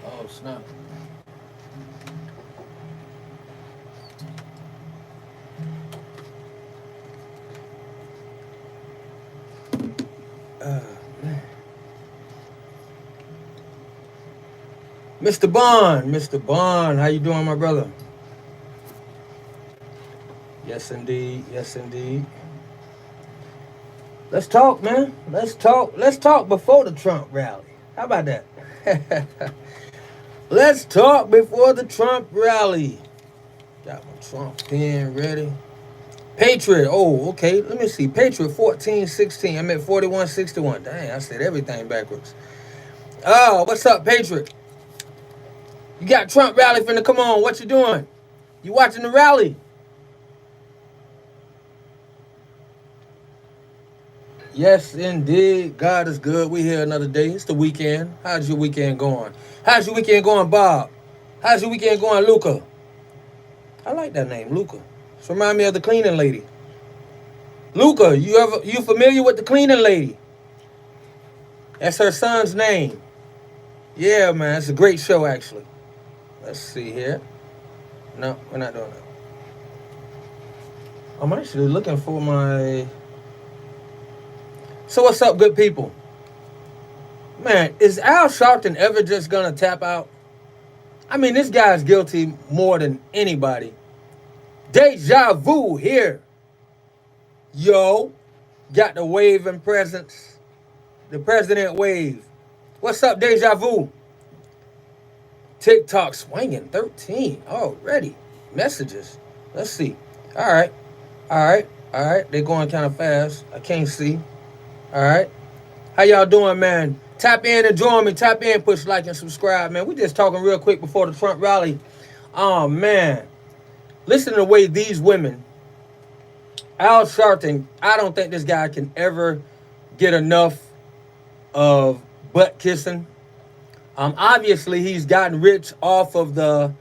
Oh, snap. Mr. Bond, how you doing, my brother? Yes, indeed. Yes, indeed. Let's talk, man. Let's talk. Let's talk before the Trump rally. How about that? Let's talk before the Trump rally. Got my Trump pen ready. Patriot. Oh, okay. Let me see. Patriot 1416. I'm at 4161. Dang, I said everything backwards. Oh, what's up, Patriot? You got Trump rally finna come on. What you doing? You watching the rally? Yes, indeed. God is good. We here another day. It's the weekend. How's your weekend going? How's your weekend going, Bob? How's your weekend going, Luca? I like that name, Luca. It's remind me of the cleaning lady. Luca, you familiar with the cleaning lady? That's her son's name. Yeah, man, it's a great show actually. Let's see here. No, we're not doing that. I'm actually looking for my. So what's up, good people? Man, is Al Sharpton ever just gonna tap out? I mean, this guy's guilty more than anybody. Deja vu here. Yo, got the waving presence. The president wave. What's up, Deja vu? TikTok swinging 13 already. Messages. Let's see. All right. All right. All right. They're going kind of fast. I can't see. All right. How y'all doing, man? Tap in and join me. Tap in, push like and subscribe, man. We just talking real quick before the Trump rally. Oh, man. Listen to the way these women, Al Sharpton, I don't think this guy can ever get enough of butt kissing. Obviously, he's gotten rich off of the,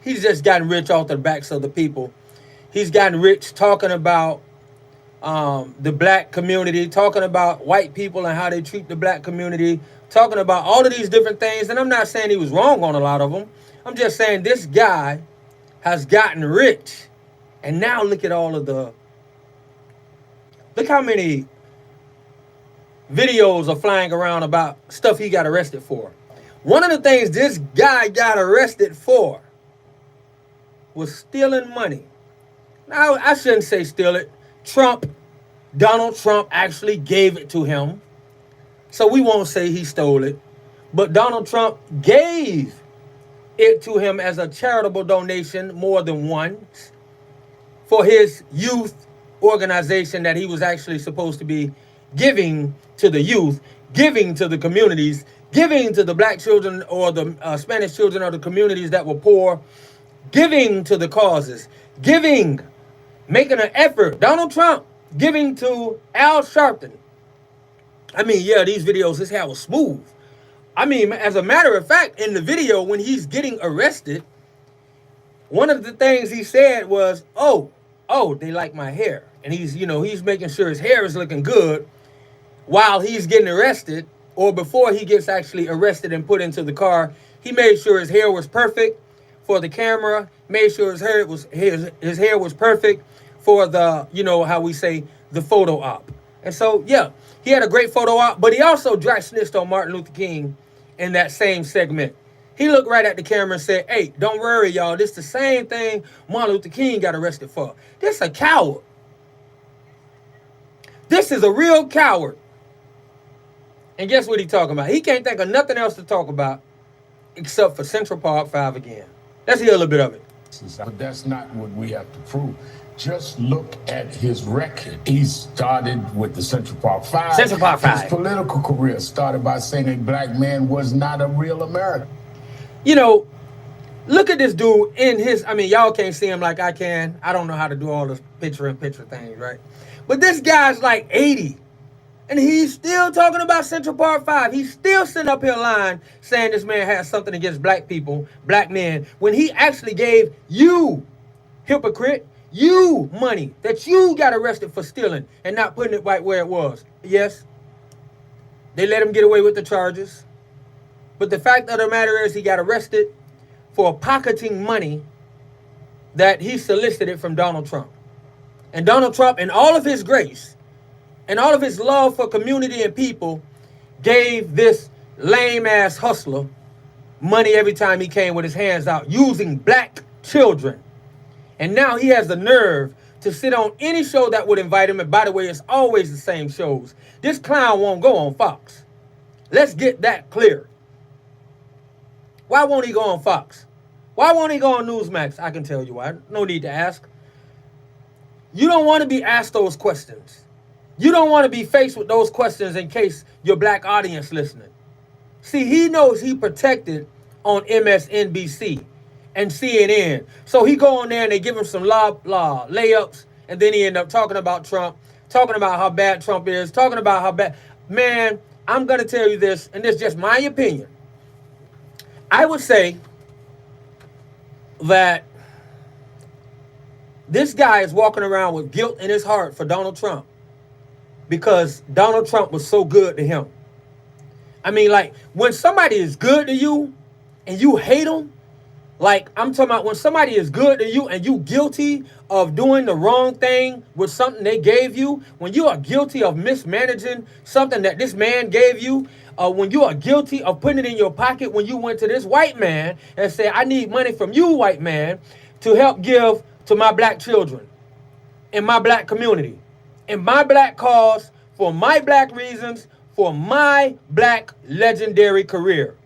he's just gotten rich off the backs of the people. He's gotten rich talking about the black community, talking about white people and how they treat the black community, talking about all of these different things. And I'm not saying he was wrong on a lot of them. I'm just saying this guy has gotten rich. And now look at all of look how many videos are flying around about stuff he got arrested for. One of the things this guy got arrested for was stealing money. Now, I shouldn't say steal it. Donald Trump actually gave it to him. So we won't say he stole it. But Donald Trump gave it to him as a charitable donation, more than once, for his youth organization that he was actually supposed to be giving to the youth, giving to the communities, giving to the black children or the Spanish children or the communities that were poor, giving to the causes, giving, making an effort. Donald Trump giving to Al Sharpton. I mean, yeah, these videos, his hair was smooth. I mean, as a matter of fact, in the video, when he's getting arrested, one of the things he said was, oh, they like my hair. And he's making sure his hair is looking good while he's getting arrested, or before he gets actually arrested and put into the car. He made sure his hair was perfect for the camera, made sure his hair was perfect for the, how we say, the photo op. And so, yeah, he had a great photo op, but he also dry snitched on Martin Luther King in that same segment. He looked right at the camera and said, hey, don't worry, y'all. This the same thing Martin Luther King got arrested for. This a coward. This is a real coward. And guess what he talking about? He can't think of nothing else to talk about except for Central Park 5 again. Let's hear a little bit of it. But that's not what we have to prove. Just look at his record. He started with the Central Park 5. Central Park 5. His political career started by saying a black man was not a real American. Look at this dude in his, y'all can't see him like I can. I don't know how to do all this picture-in-picture things, right? But this guy's like 80. And he's still talking about Central Park 5. He's still sitting up here lying, saying this man has something against black people, black men, when he actually gave you, hypocrite, you money that you got arrested for stealing and not putting it right where it was. Yes, they let him get away with the charges. But the fact of the matter is he got arrested for pocketing money that he solicited from Donald Trump. And Donald Trump, in all of his grace, and all of his love for community and people, gave this lame-ass hustler money every time he came with his hands out, using black children. And now he has the nerve to sit on any show that would invite him. And by the way, it's always the same shows. This clown won't go on Fox. Let's get that clear. Why won't he go on Fox? Why won't he go on Newsmax? I can tell you why. No need to ask. You don't want to be asked those questions. You don't want to be faced with those questions in case your black audience listening. See, he knows he protected on MSNBC and CNN. So he go on there and they give him some layups, and then he end up talking about Trump, talking about how bad Trump is, talking about how bad. Man, I'm going to tell you this, and this is just my opinion. I would say that this guy is walking around with guilt in his heart for Donald Trump because Donald Trump was so good to him. I mean, like, when somebody is good to you and you hate them, like, I'm talking about when somebody is good to you and you guilty of doing the wrong thing with something they gave you, when you are guilty of mismanaging something that this man gave you, when you are guilty of putting it in your pocket when you went to this white man and said, I need money from you, white man, to help give to my black children, in my black community, in my black cause, for my black reasons, for my black legendary career.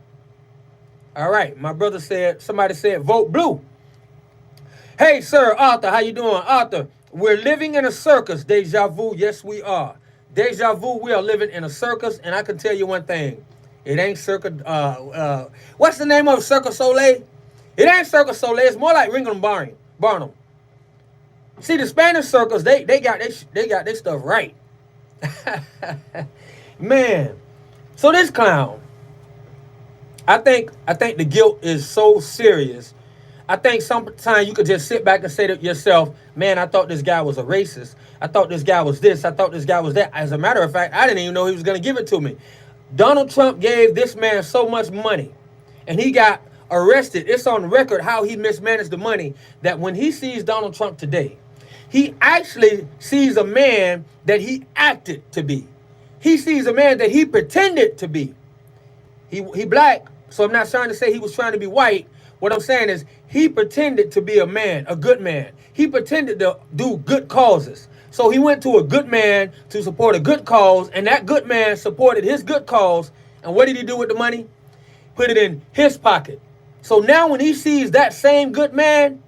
All right, my brother said, somebody said, vote blue. Hey, sir, Arthur, how you doing? Arthur, we're living in a circus, deja vu. Yes, we are. Deja vu, we are living in a circus, and I can tell you one thing. It ain't Circus, what's the name of Circus Soleil? It ain't Circus Soleil. It's more like Ringham Barnum. See, the Spanish circus, they got their stuff right. Man, so this clown, I think the guilt is so serious. I think sometimes you could just sit back and say to yourself, man, I thought this guy was a racist. I thought this guy was this. I thought this guy was that. As a matter of fact, I didn't even know he was going to give it to me. Donald Trump gave this man so much money, and he got arrested. It's on record how he mismanaged the money, that when he sees Donald Trump today, he actually sees a man that he acted to be. He sees a man that he pretended to be. He black, so I'm not trying to say he was trying to be white. What I'm saying is he pretended to be a man, a good man. He pretended to do good causes. So he went to a good man to support a good cause, and that good man supported his good cause. And what did he do with the money? Put it in his pocket. So now when he sees that same good man,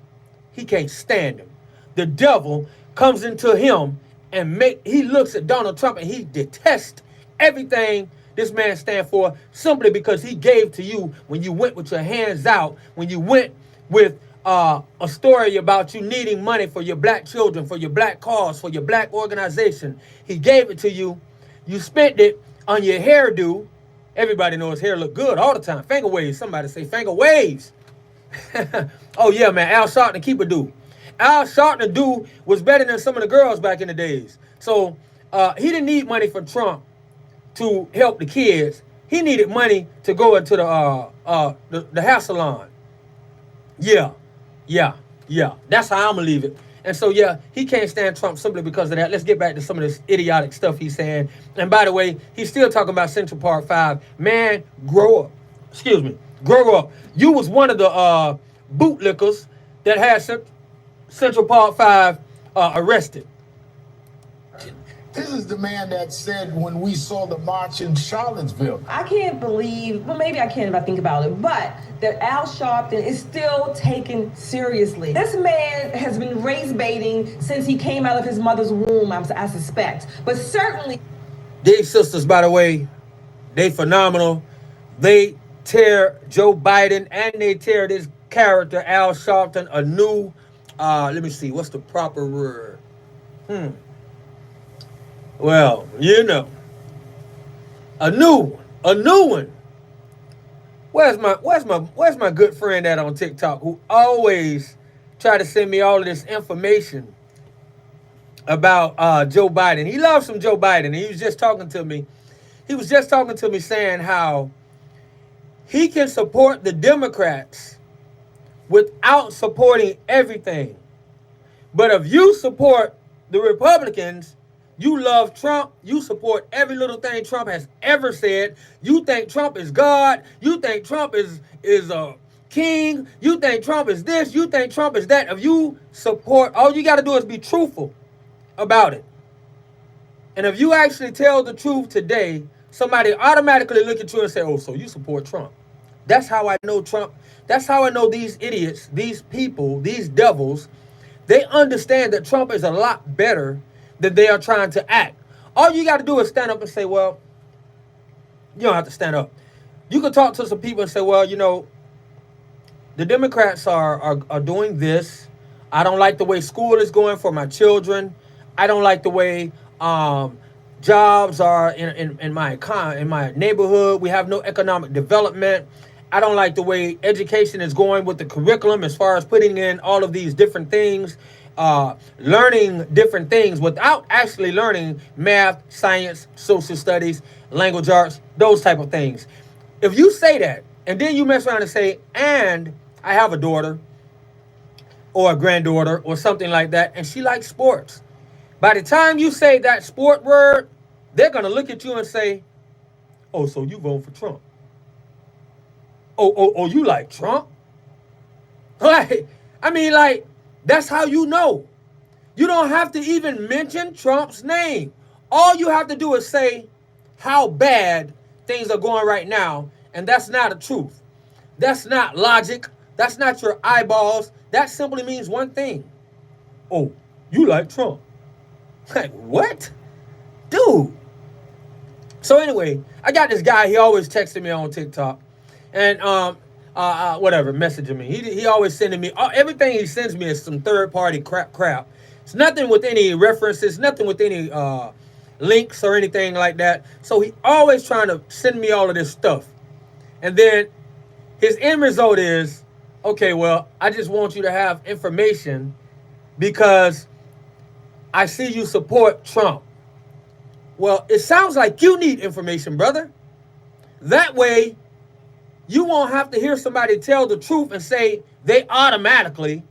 he can't stand him. The devil comes into him and he looks at Donald Trump and he detests everything this man stands for, simply because he gave to you when you went with your hands out, when you went with a story about you needing money for your black children, for your black cause, for your black organization. He gave it to you. You spent it on your hairdo. Everybody knows hair look good all the time. Finger waves. Somebody say finger waves. Oh, yeah, man. Al Sharpton, keep it do. Al Sharpton do was better than some of the girls back in the days. So he didn't need money from Trump to help the kids. He needed money to go into the hair salon. Yeah. That's how I'm gonna leave it. And so, yeah, he can't stand Trump simply because of that. Let's get back to some of this idiotic stuff he's saying. And by the way, he's still talking about Central Park 5. Man, grow up. Excuse me. Grow up. You was one of the bootlickers that had Central Park 5 arrested. This is the man that said when we saw the march in Charlottesville. I can't believe, well, maybe I can if I think about it, but that Al Sharpton is still taken seriously. This man has been race baiting since he came out of his mother's womb, I suspect. But certainly... These sisters, by the way, they phenomenal. They tear Joe Biden and they tear this character, Al Sharpton, a new, let me see, what's the proper word? Well, you know, A new one. Where's my good friend at on TikTok who always try to send me all of this information about Joe Biden? He loves some Joe Biden. He was just talking to me. He was just talking to me saying how he can support the Democrats without supporting everything. But if you support the Republicans, you love Trump, you support every little thing Trump has ever said. You think Trump is God. You think Trump is a king. You think Trump is this. You think Trump is that. If you support, all you got to do is be truthful about it. And if you actually tell the truth today, somebody automatically look at you and say, oh, so you support Trump. That's how I know Trump. That's how I know these idiots, these people, these devils, they understand that Trump is a lot better than they are trying to act. All you got to do is stand up and say, well, you don't have to stand up. You can talk to some people and say, well, you know, the Democrats are doing this. I don't like the way school is going for my children. I don't like the way jobs are in my neighborhood. We have no economic development. I don't like the way education is going with the curriculum as far as putting in all of these different things, learning different things without actually learning math, science, social studies, language arts, those type of things. If you say that, and then you mess around and say, and I have a daughter or a granddaughter or something like that, and she likes sports. By the time you say that sport word, they're going to look at you and say, oh, so you vote for Trump. Oh, you like Trump? Like, I mean, like, that's how you know. You don't have to even mention Trump's name. All you have to do is say how bad things are going right now, and that's not a truth. That's not logic. That's not your eyeballs. That simply means one thing. Oh, you like Trump. Like, what? Dude. So anyway, I got this guy. He always texting me on TikTok. And whatever, messaging me. He always sending me everything he sends me is some third party crap. It's nothing with any references, nothing with any links or anything like that. So he always trying to send me all of this stuff. And then his end result is, okay, well, I just want you to have information because I see you support Trump. Well, it sounds like you need information, brother. That way you won't have to hear somebody tell the truth and say they automatically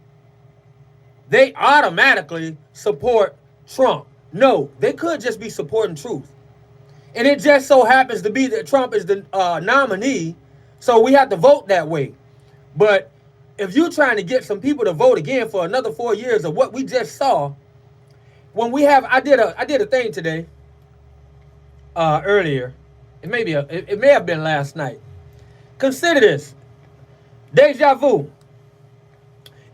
support Trump. No, they could just be supporting truth. And it just so happens to be that Trump is the nominee, so we have to vote that way. But if you're trying to get some people to vote again for another 4 years of what we just saw, when we have, I did a thing today, earlier. It may have been last night. Consider this. Deja vu.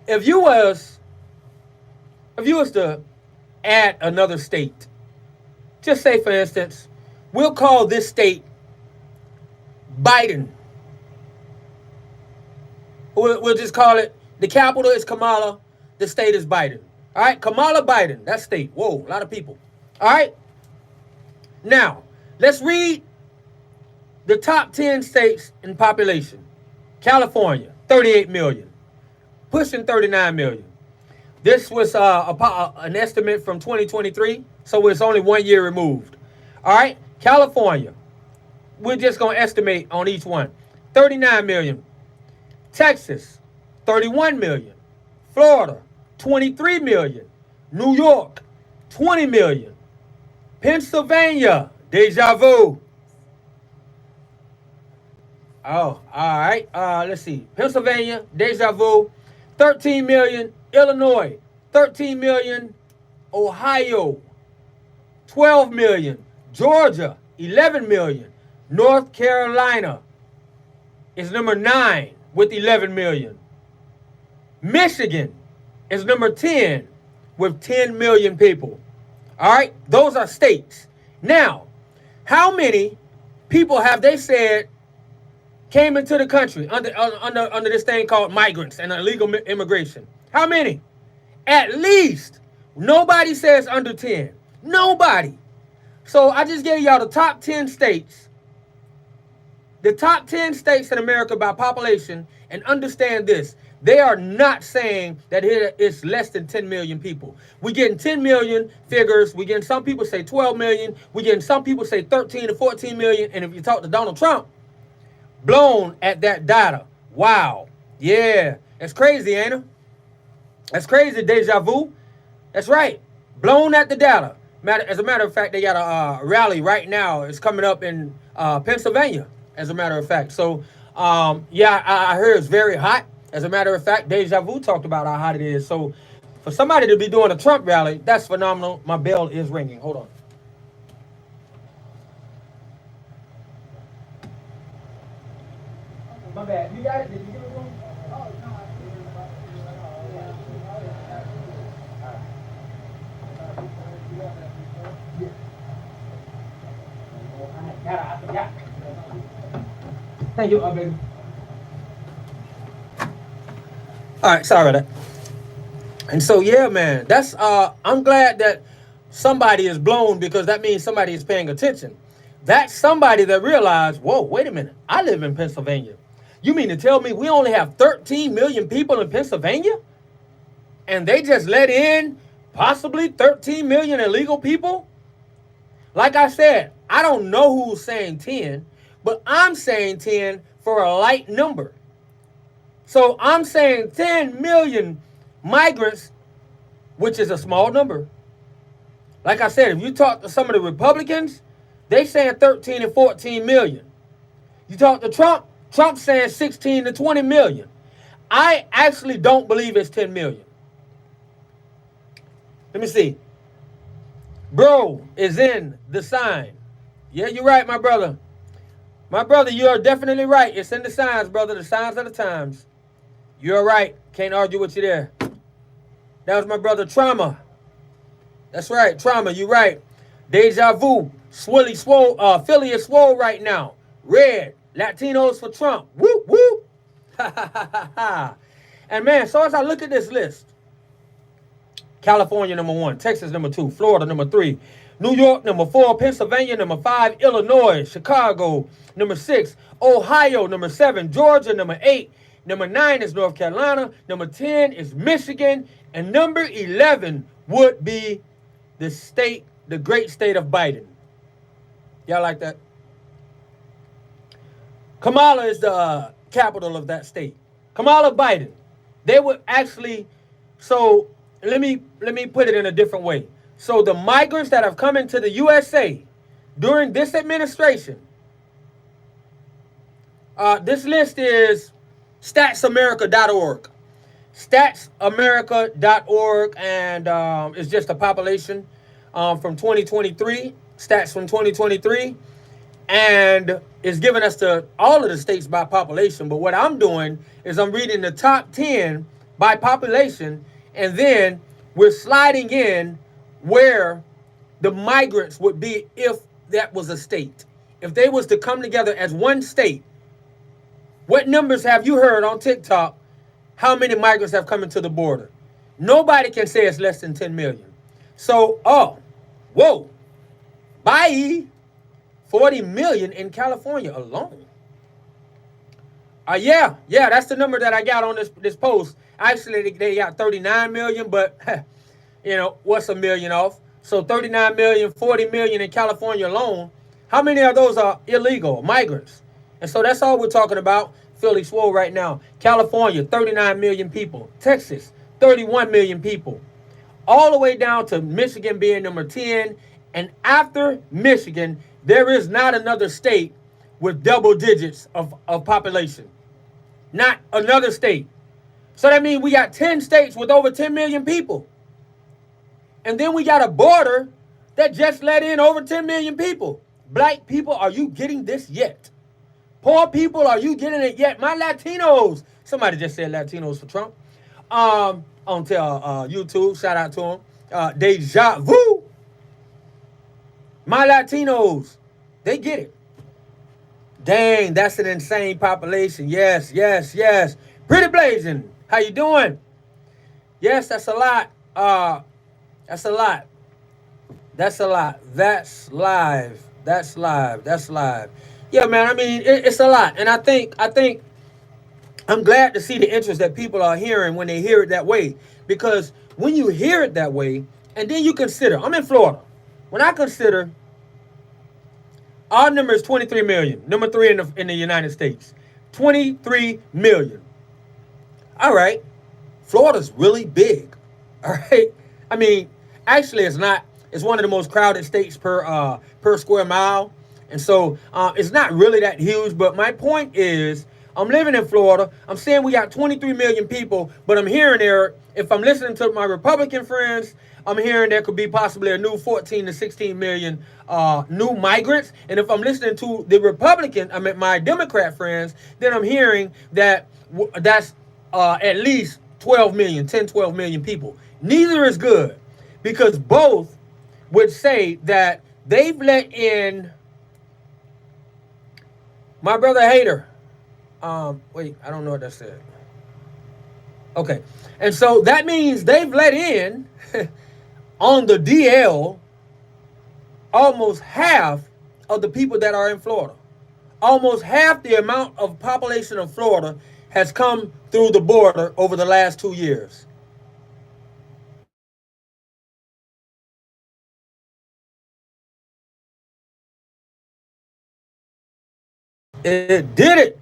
If you was to add another state, just say for instance, we'll call this state Biden. We'll just call it, the capital is Kamala, the state is Biden. All right, Kamala Biden, that state. Whoa, a lot of people. All right. Now, let's read the top 10 states in population. California, 38 million. Pushing 39 million. This was an estimate from 2023, so it's only 1 year removed. All right, California. We're just going to estimate on each one. 39 million. Texas, 31 million. Florida, 23 million. New York, 20 million. Pennsylvania, deja vu. Oh, all right. Let's see. Pennsylvania, deja vu, 13 million. Illinois, 13 million. Ohio, 12 million. Georgia, 11 million. North Carolina is number 9 with 11 million. Michigan is number 10 with 10 million people. All right, those are states. Now, how many people have they said came into the country under this thing called migrants and illegal immigration? How many? At least. Nobody says under 10. Nobody. So I just gave y'all the top 10 states The top 10 states in America by population, and understand this, they are not saying that it's less than 10 million people. We're getting 10 million figures. We're getting some people say 12 million. We're getting some people say 13 to 14 million. And if you talk to Donald Trump, blown at that data. Wow. Yeah. That's crazy, ain't it? That's crazy, deja vu. That's right. Blown at the data. As a matter of fact, they got a rally right now. It's coming up in Pennsylvania, as a matter of fact. So, yeah, I heard it's very hot. As a matter of fact, Deja Vu talked about how hot it is. So for somebody to be doing a Trump rally, that's phenomenal. My bell is ringing. Hold on. My bad. You got it? Did you give it one? Oh, no. I forgot. Thank you, baby. All right, sorry about that. And so, yeah, man, that's I'm glad that somebody is blown, because that means somebody is paying attention. That's somebody that realized, whoa, wait a minute, I live in Pennsylvania. You mean to tell me we only have 13 million people in Pennsylvania? And they just let in possibly 13 million illegal people? Like I said, I don't know who's saying 10, but I'm saying 10 for a light number. So I'm saying 10 million migrants, which is a small number. Like I said, if you talk to some of the Republicans, they saying 13 and 14 million. You talk to Trump, Trump's saying 16 to 20 million. I actually don't believe it's 10 million. Let me see. Bro is in the sign. Yeah, you're right, my brother. My brother, you are definitely right. It's in the signs, brother. The signs of the times. You're right. Can't argue with you there. That was my brother Trauma. That's right. Trauma, you're right. Deja Vu. Philly is swole right now. Red. Latinos for Trump. Whoop, whoop. And man, so as I look at this list, California, number 1. Texas, number 2. Florida, number 3. New York, number 4. Pennsylvania, number 5. Illinois. Chicago, number 6. Ohio, number 7. Georgia, number 8. Number 9 is North Carolina. Number 10 is Michigan. And number 11 would be the great state of Biden. Y'all like that? Kamala is the capital of that state. Kamala Biden. They would actually, so let me put it in a different way. So the migrants that have come into the USA during this administration, this list is statsamerica.org. Statsamerica.org, and it's just a population from 2023, stats from 2023, and it's giving us all of the states by population. But what I'm doing is I'm reading the top 10 by population, and then we're sliding in where the migrants would be if that was a state. If they was to come together as one state, what numbers have you heard on TikTok? How many migrants have come into the border? Nobody can say it's less than 10 million. So, whoa, bye. 40 million in California alone. Yeah, that's the number that I got on this post. Actually, they got 39 million, but you know, what's a million off? So 39 million, 40 million in California alone. How many of those are illegal migrants? And so that's all we're talking about. Philly swole right now. California, 39 million people. Texas, 31 million people. All the way down to Michigan being number 10. And after Michigan, there is not another state with double digits of population. Not another state. So that means we got 10 states with over 10 million people. And then we got a border that just let in over 10 million people. Black people, are you getting this yet? Poor people, are you getting it yet? My Latinos. Somebody just said Latinos for Trump. On YouTube, shout out to them. Deja Vu. My Latinos, they get it. Dang, that's an insane population. Yes. Pretty blazing. How you doing? Yes, that's a lot. That's a lot. That's live. Yeah, man. I mean, it's a lot, and I think I'm glad to see the interest that people are hearing when they hear it that way. Because when you hear it that way, and then you consider, I'm in Florida. When I consider our number is 23 million, number three in the United States, 23 million. All right, Florida's really big. All right, I mean, actually, it's not. It's one of the most crowded states per square mile, and so it's not really that huge. But my point is, I'm living in Florida. I'm saying we got 23 million people, but I'm hearing there. If I'm listening to my Republican friends, I'm hearing there could be possibly a new 14 to 16 million new migrants. And if I'm listening to the my Democrat friends, then I'm hearing that that's at least 12 million, 10, 12 million people. Neither is good, because both would say that they've let in my brother Hader. Wait, I don't know what that said. Okay. And so that means they've let in on the DL almost half of the people that are in Florida. Almost half the amount of population of Florida has come through the border over the last 2 years. It did it.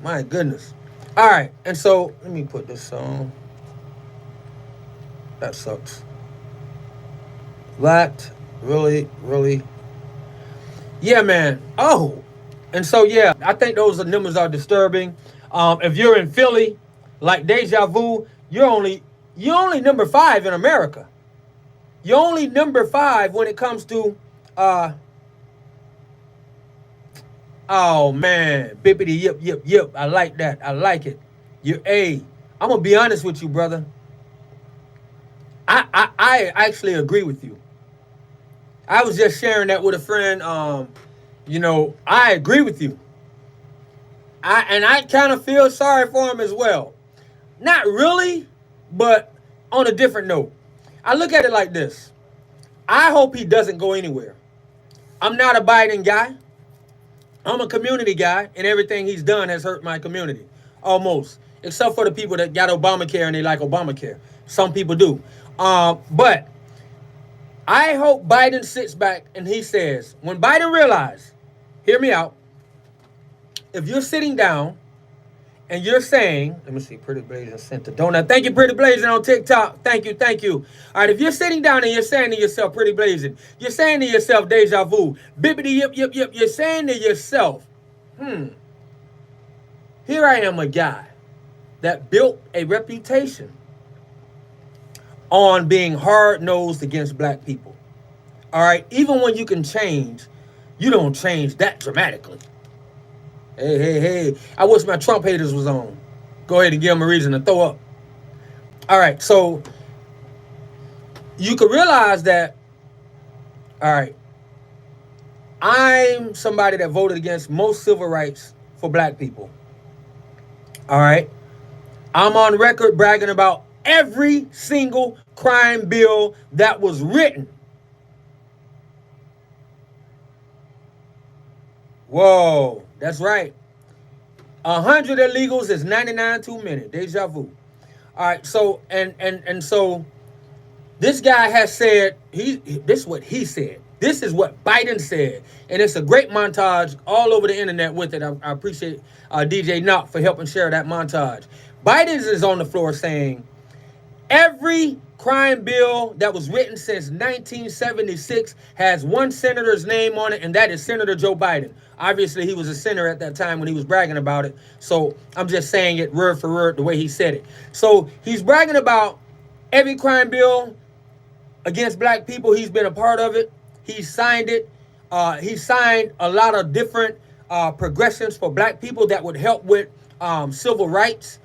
My goodness. All right. And so let me put this on. That sucks. That really. Yeah, man. Oh. And so, yeah, I think those numbers are disturbing. If you're in Philly, like Deja Vu, you're only number 5 in America. You're only number 5 when it comes to oh man, bippity yip. I like that. I like it. I'm gonna be honest with you, brother. I actually agree with you. I was just sharing that with a friend. I agree with you. I kind of feel sorry for him as well. Not really, but on a different note. I look at it like this. I hope he doesn't go anywhere. I'm not a Biden guy. I'm a community guy, and everything he's done has hurt my community. Almost. Except for the people that got Obamacare and they like Obamacare. Some people do. But I hope Biden sits back and he says, when Biden realizes, hear me out, if you're sitting down and you're saying, let me see, Pretty Blazing sent the donut. Thank you, Pretty Blazing on TikTok. Thank you. All right, if you're sitting down and you're saying to yourself, Pretty Blazing, you're saying to yourself, Deja Vu, bippity yip, you're saying to yourself, here I am, a guy that built a reputation on being hard-nosed against black people. All right, even when you can change, you don't change that dramatically. Hey. I wish my Trump haters was on. Go ahead and give them a reason to throw up. All right, so you could realize that, all right, I'm somebody that voted against most civil rights for black people. All right, I'm on record bragging about every single crime bill that was written. Whoa, that's right. 100 illegals is 99 too many. Deja vu. All right, so and so this guy has said this is what he said. This is what Biden said, and it's a great montage all over the internet with it. I appreciate DJ Knock for helping share that montage. Biden is on the floor saying every crime bill that was written since 1976 has one senator's name on it, and that is Senator Joe Biden. Obviously, he was a senator at that time when he was bragging about it, so I'm just saying it word for word the way he said it. So he's bragging about every crime bill against black people. He's been a part of it. He signed it. He signed a lot of different progressions for black people that would help with civil rights.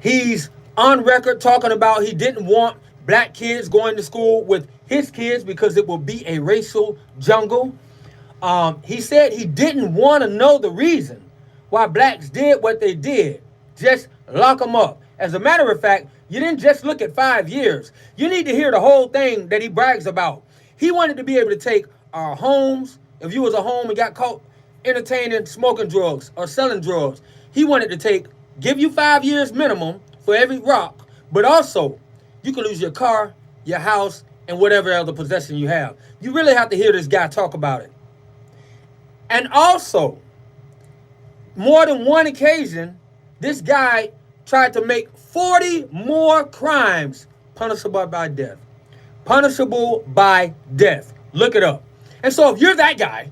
He's on record talking about he didn't want black kids going to school with his kids because it will be a racial jungle. He said he didn't want to know the reason why blacks did what they did. Just lock them up. As a matter of fact, you didn't just look at 5 years. You need to hear the whole thing that he brags about. He wanted to be able to take homes, if you was a home and got caught entertaining, smoking drugs or selling drugs, he wanted to give you 5 years minimum for every rock, but also you could lose your car, your house, and whatever other possession you have. You really have to hear this guy talk about it. And also, more than one occasion, this guy tried to make 40 more crimes punishable by death. Punishable by death. Look it up. And so if you're that guy,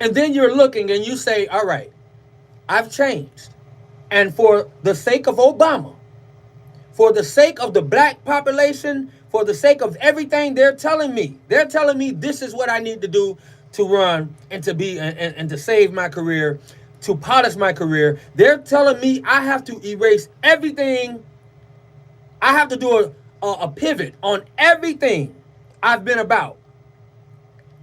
and then you're looking and you say, all right, I've changed. And for the sake of Obama, for the sake of the black population, for the sake of everything they're telling me this is what I need to do to run and to be and to save my career, to polish my career. They're telling me I have to erase everything. I have to do a pivot on everything I've been about.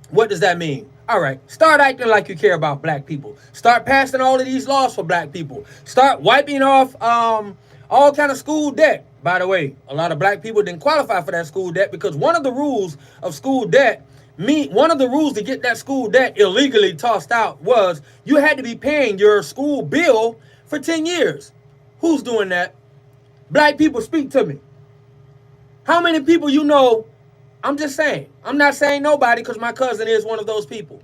What does that mean? All right, start acting like you care about black people. Start passing all of these laws for black people. Start wiping off all kind of school debt. By the way, a lot of black people didn't qualify for that school debt because one of the rules of school debt, one of the rules to get that school debt illegally tossed out was you had to be paying your school bill for 10 years. Who's doing that? Black people, speak to me. How many people you know? I'm just saying. I'm not saying nobody because my cousin is one of those people.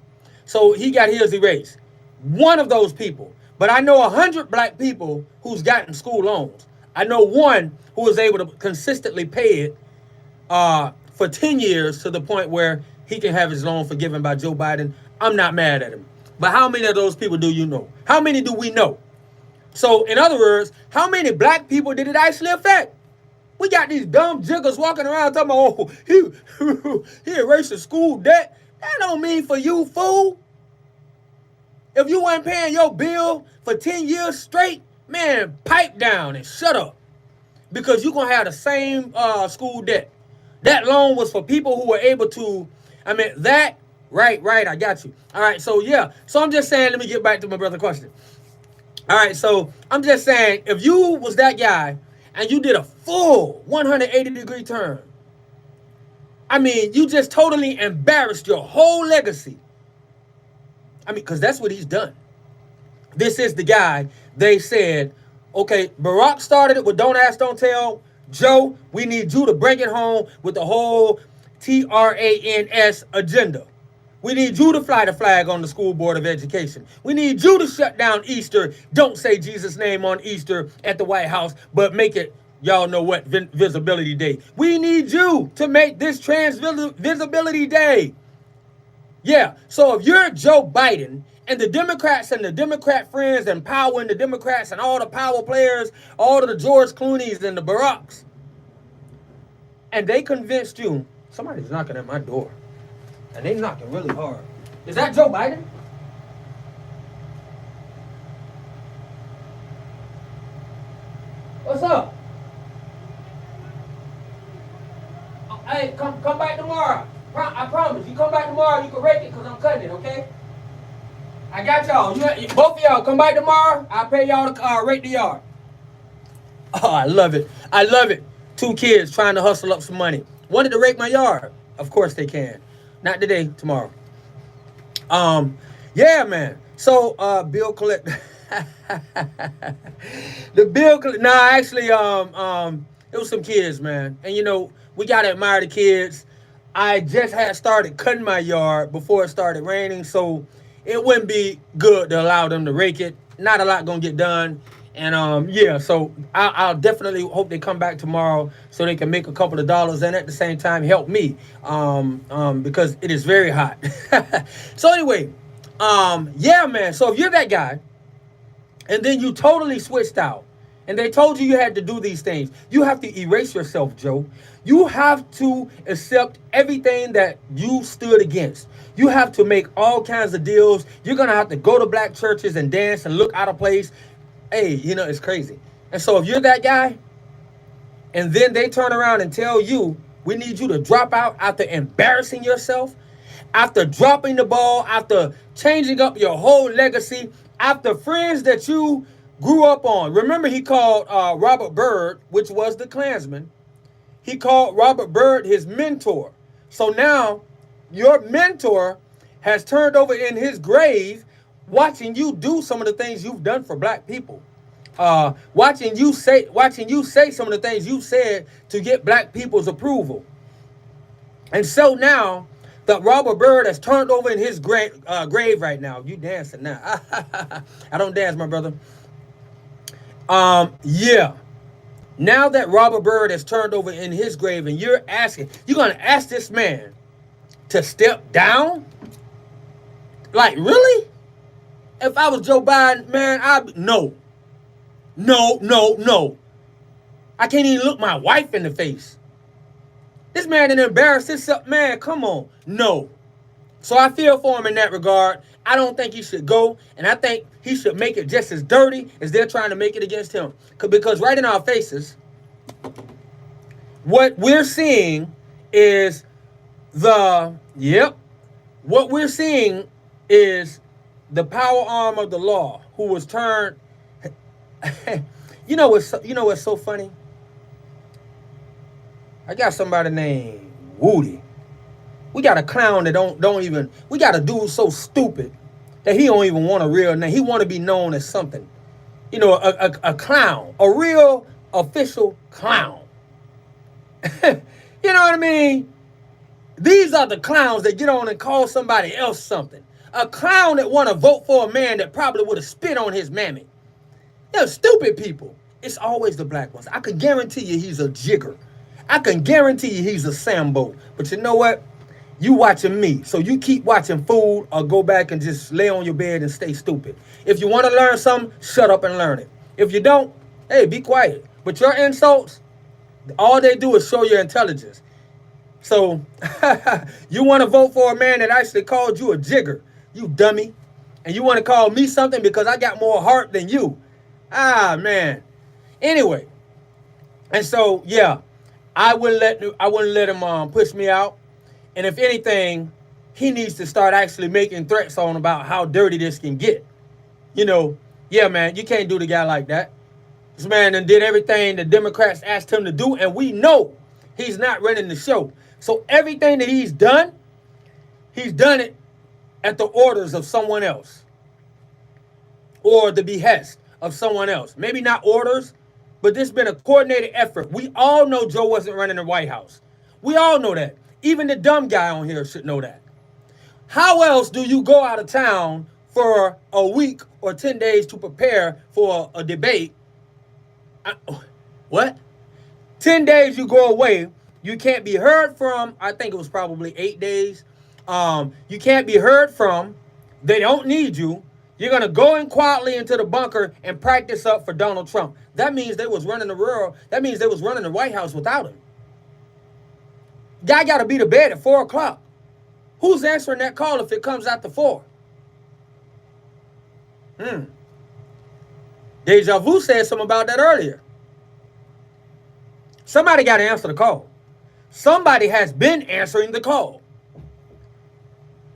So he got his erased. One of those people. But I know 100 black people who's gotten school loans. I know one who was able to consistently pay it for 10 years to the point where he can have his loan forgiven by Joe Biden. I'm not mad at him. But how many of those people do you know? How many do we know? So in other words, how many black people did it actually affect? We got these dumb jiggers walking around talking about, oh, he erased the school debt. That don't mean for you, fool. If you weren't paying your bill for 10 years straight, man, pipe down and shut up. Because you're going to have the same school debt. That loan was for people who were able to, right, I got you. All right, so yeah. So I'm just saying, let me get back to my brother's question. All right, so I'm just saying, if you was that guy and you did a full 180-degree turn, I mean, you just totally embarrassed your whole legacy. I mean, because that's what he's done. This is the guy they said, okay, Barack started it with Don't Ask, Don't Tell. Joe, we need you to bring it home with the whole TRANS agenda. We need you to fly the flag on the school board of education. We need you to shut down Easter. Don't say Jesus' name on Easter at the White House, but make it, y'all know what, Visibility Day. We need you to make this Trans Visibility Day. Yeah, so if you're Joe Biden and the Democrats and the Democrat friends and power and the Democrats and all the power players, all of the George Clooney's and the Baracks, and they convinced you, somebody's knocking at my door, and they knocking really hard. Is that Joe Biden? What's up? Hey, come back tomorrow. I promise. You come back tomorrow, you can rake it because I'm cutting it, okay? I got y'all. Both of y'all come back tomorrow. I'll pay y'all to rake the yard. Oh, I love it. I love it. 2 kids trying to hustle up some money. Wanted to rake my yard. Of course they can. Not today, tomorrow. Yeah, man. So, bill collect. The bill collect. Nah, actually, it was some kids, man. And you know, we gotta admire the kids. I just had started cutting my yard before it started raining, so it wouldn't be good to allow them to rake it. Not a lot gonna get done. And yeah, so I'll definitely hope they come back tomorrow so they can make a couple of dollars and at the same time help me because it is very hot. So anyway, yeah, man. So if you're that guy and then you totally switched out and they told you had to do these things, you have to erase yourself, Joe. You have to accept everything that you stood against. You have to make all kinds of deals. You're going to have to go to black churches and dance and look out of place. Hey, you know, it's crazy. And so if you're that guy, and then they turn around and tell you, we need you to drop out after embarrassing yourself, after dropping the ball, after changing up your whole legacy, after friends that you grew up on. Remember, he called Robert Byrd, which was the Klansman. He called Robert Byrd his mentor. So now your mentor has turned over in his grave watching you do some of the things you've done for black people. Watching you say some of the things you said to get black people's approval. And so now that Robert Byrd has turned over in his grave right now. You dancing now. I don't dance, my brother. Yeah. Now that Robert Byrd has turned over in his grave and you're going to ask this man to step down? Like, really? If I was Joe Biden, man, no. I can't even look my wife in the face. This man didn't embarrass himself. Man, come on. No. So I feel for him in that regard. I don't think he should go. And I think he should make it just as dirty as they're trying to make it against him. Because right in our faces, what we're seeing is what we're seeing is the power arm of the law who was turned. You know what's so funny? I got somebody named Woody. We got a clown that don't even. We got a dude so stupid that he don't even want a real name. He want to be known as something. You know, a clown, a real official clown. You know what I mean? These are the clowns that get on and call somebody else something. A clown that want to vote for a man that probably would have spit on his mammy. You know, stupid people. It's always the black ones. I can guarantee you he's a jigger. I can guarantee you he's a Sambo. But you know what? You watching me. So you keep watching food or go back and just lay on your bed and stay stupid. If you want to learn something, shut up and learn it. If you don't, hey, be quiet. But your insults, all they do is show your intelligence. So you want to vote for a man that actually called you a jigger, you dummy. And you want to call me something because I got more heart than you. Ah, man. Anyway. And so, yeah, I wouldn't let him push me out. And if anything, he needs to start actually making threats on about how dirty this can get. You know, yeah, man, you can't do the guy like that. This man done did everything the Democrats asked him to do, and we know he's not running the show. So everything that he's done it at the orders of someone else or the behest of someone else. Maybe not orders, but this has been a coordinated effort. We all know Joe wasn't running the White House. We all know that. Even the dumb guy on here should know that. How else do you go out of town for a week or 10 days to prepare for a debate? What? 10 days you go away. You can't be heard from. I think it was probably 8 days. You can't be heard from. They don't need you. You're going to go in quietly into the bunker and practice up for Donald Trump. That means they was running the world. That means they was running the White House without him. Guy got to be to bed at 4 o'clock. Who's answering that call if it comes after 4? Deja Vu said something about that earlier. Somebody got to answer the call. Somebody has been answering the call.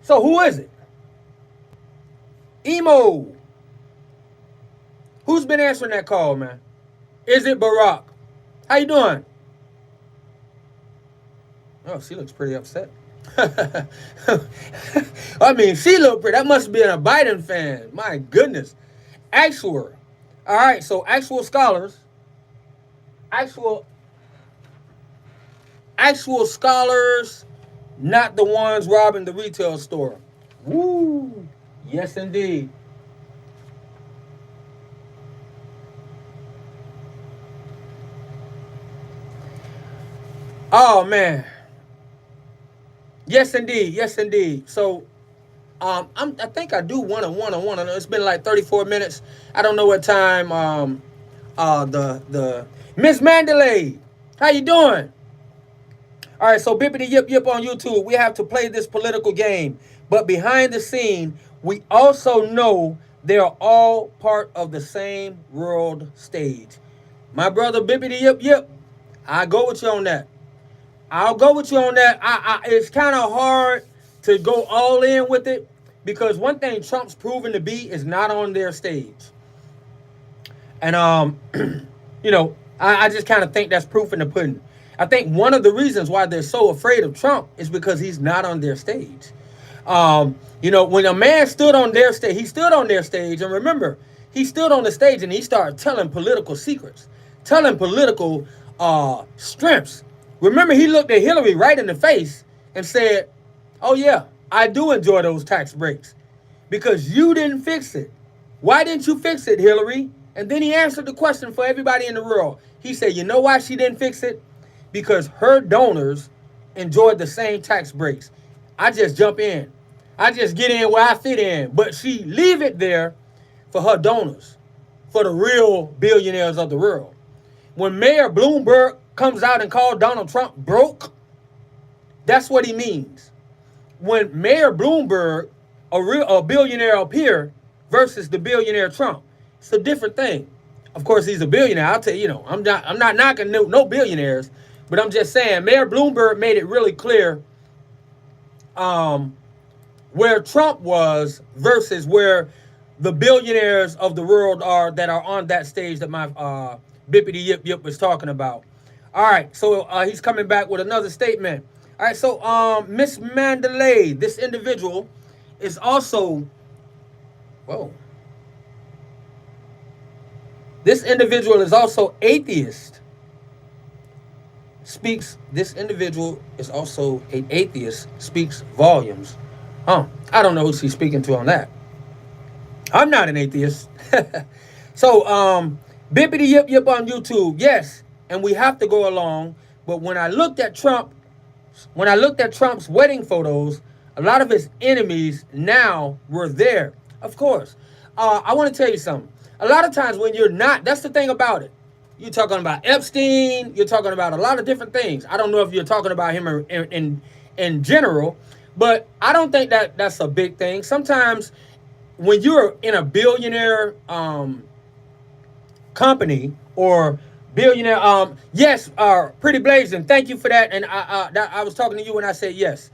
So who is it? Emo. Who's been answering that call, man? Is it Barack? How you doing? Oh, she looks pretty upset. I mean, she looked pretty. That must be a Biden fan. My goodness. Actual. All right, so actual scholars. Actual scholars, not the ones robbing the retail store. Woo. Yes, indeed. Oh, man. Yes, indeed. Yes, indeed. So, I think I do want to. It's been like 34 minutes. I don't know what time. The Miss Mandalay, how you doing? All right, so Bippity Yip Yip on YouTube. We have to play this political game, but behind the scene, we also know they're all part of the same world stage. My brother Bippity Yip Yip, I go with you on that. I'll go with you on that. It's kind of hard to go all in with it because one thing Trump's proven to be is not on their stage. And, you know, I just kind of think that's proof in the pudding. I think one of the reasons why they're so afraid of Trump is because he's not on their stage. When a man stood on their stage, he stood on their stage, and remember, he stood on the stage and he started telling political secrets, telling political strengths. Remember, he looked at Hillary right in the face and said, oh yeah, I do enjoy those tax breaks because you didn't fix it. Why didn't you fix it, Hillary? And then he answered the question for everybody in the world. He said, you know why she didn't fix it? Because her donors enjoyed the same tax breaks. I just jump in. I just get in where I fit in. But she leave it there for her donors, for the real billionaires of the world. When Mayor Bloomberg comes out and calls Donald Trump broke, that's what he means. When Mayor Bloomberg, a billionaire up here, versus the billionaire Trump, it's a different thing. Of course, he's a billionaire. I'll tell you, I'm not knocking no billionaires, but I'm just saying Mayor Bloomberg made it really clear where Trump was versus where the billionaires of the world are that are on that stage that my Bippity Yip Yip was talking about. All right, so he's coming back with another statement. All right, so Miss Mandalay, this individual is also, whoa. This individual is also atheist. This individual is also an atheist, speaks volumes. I don't know who she's speaking to on that. I'm not an atheist. So, Bippity Yip Yip on YouTube, yes, and we have to go along. But when I looked at Trump's wedding photos, a lot of his enemies now were there. Of course. I want to tell you something. A lot of times when you're not, that's the thing about it. You're talking about Epstein. You're talking about a lot of different things. I don't know if you're talking about him in general, but I don't think that that's a big thing. Sometimes when you're in a billionaire company or billionaire, yes, Pretty Blazing, thank you for that. And I was talking to you when I said yes.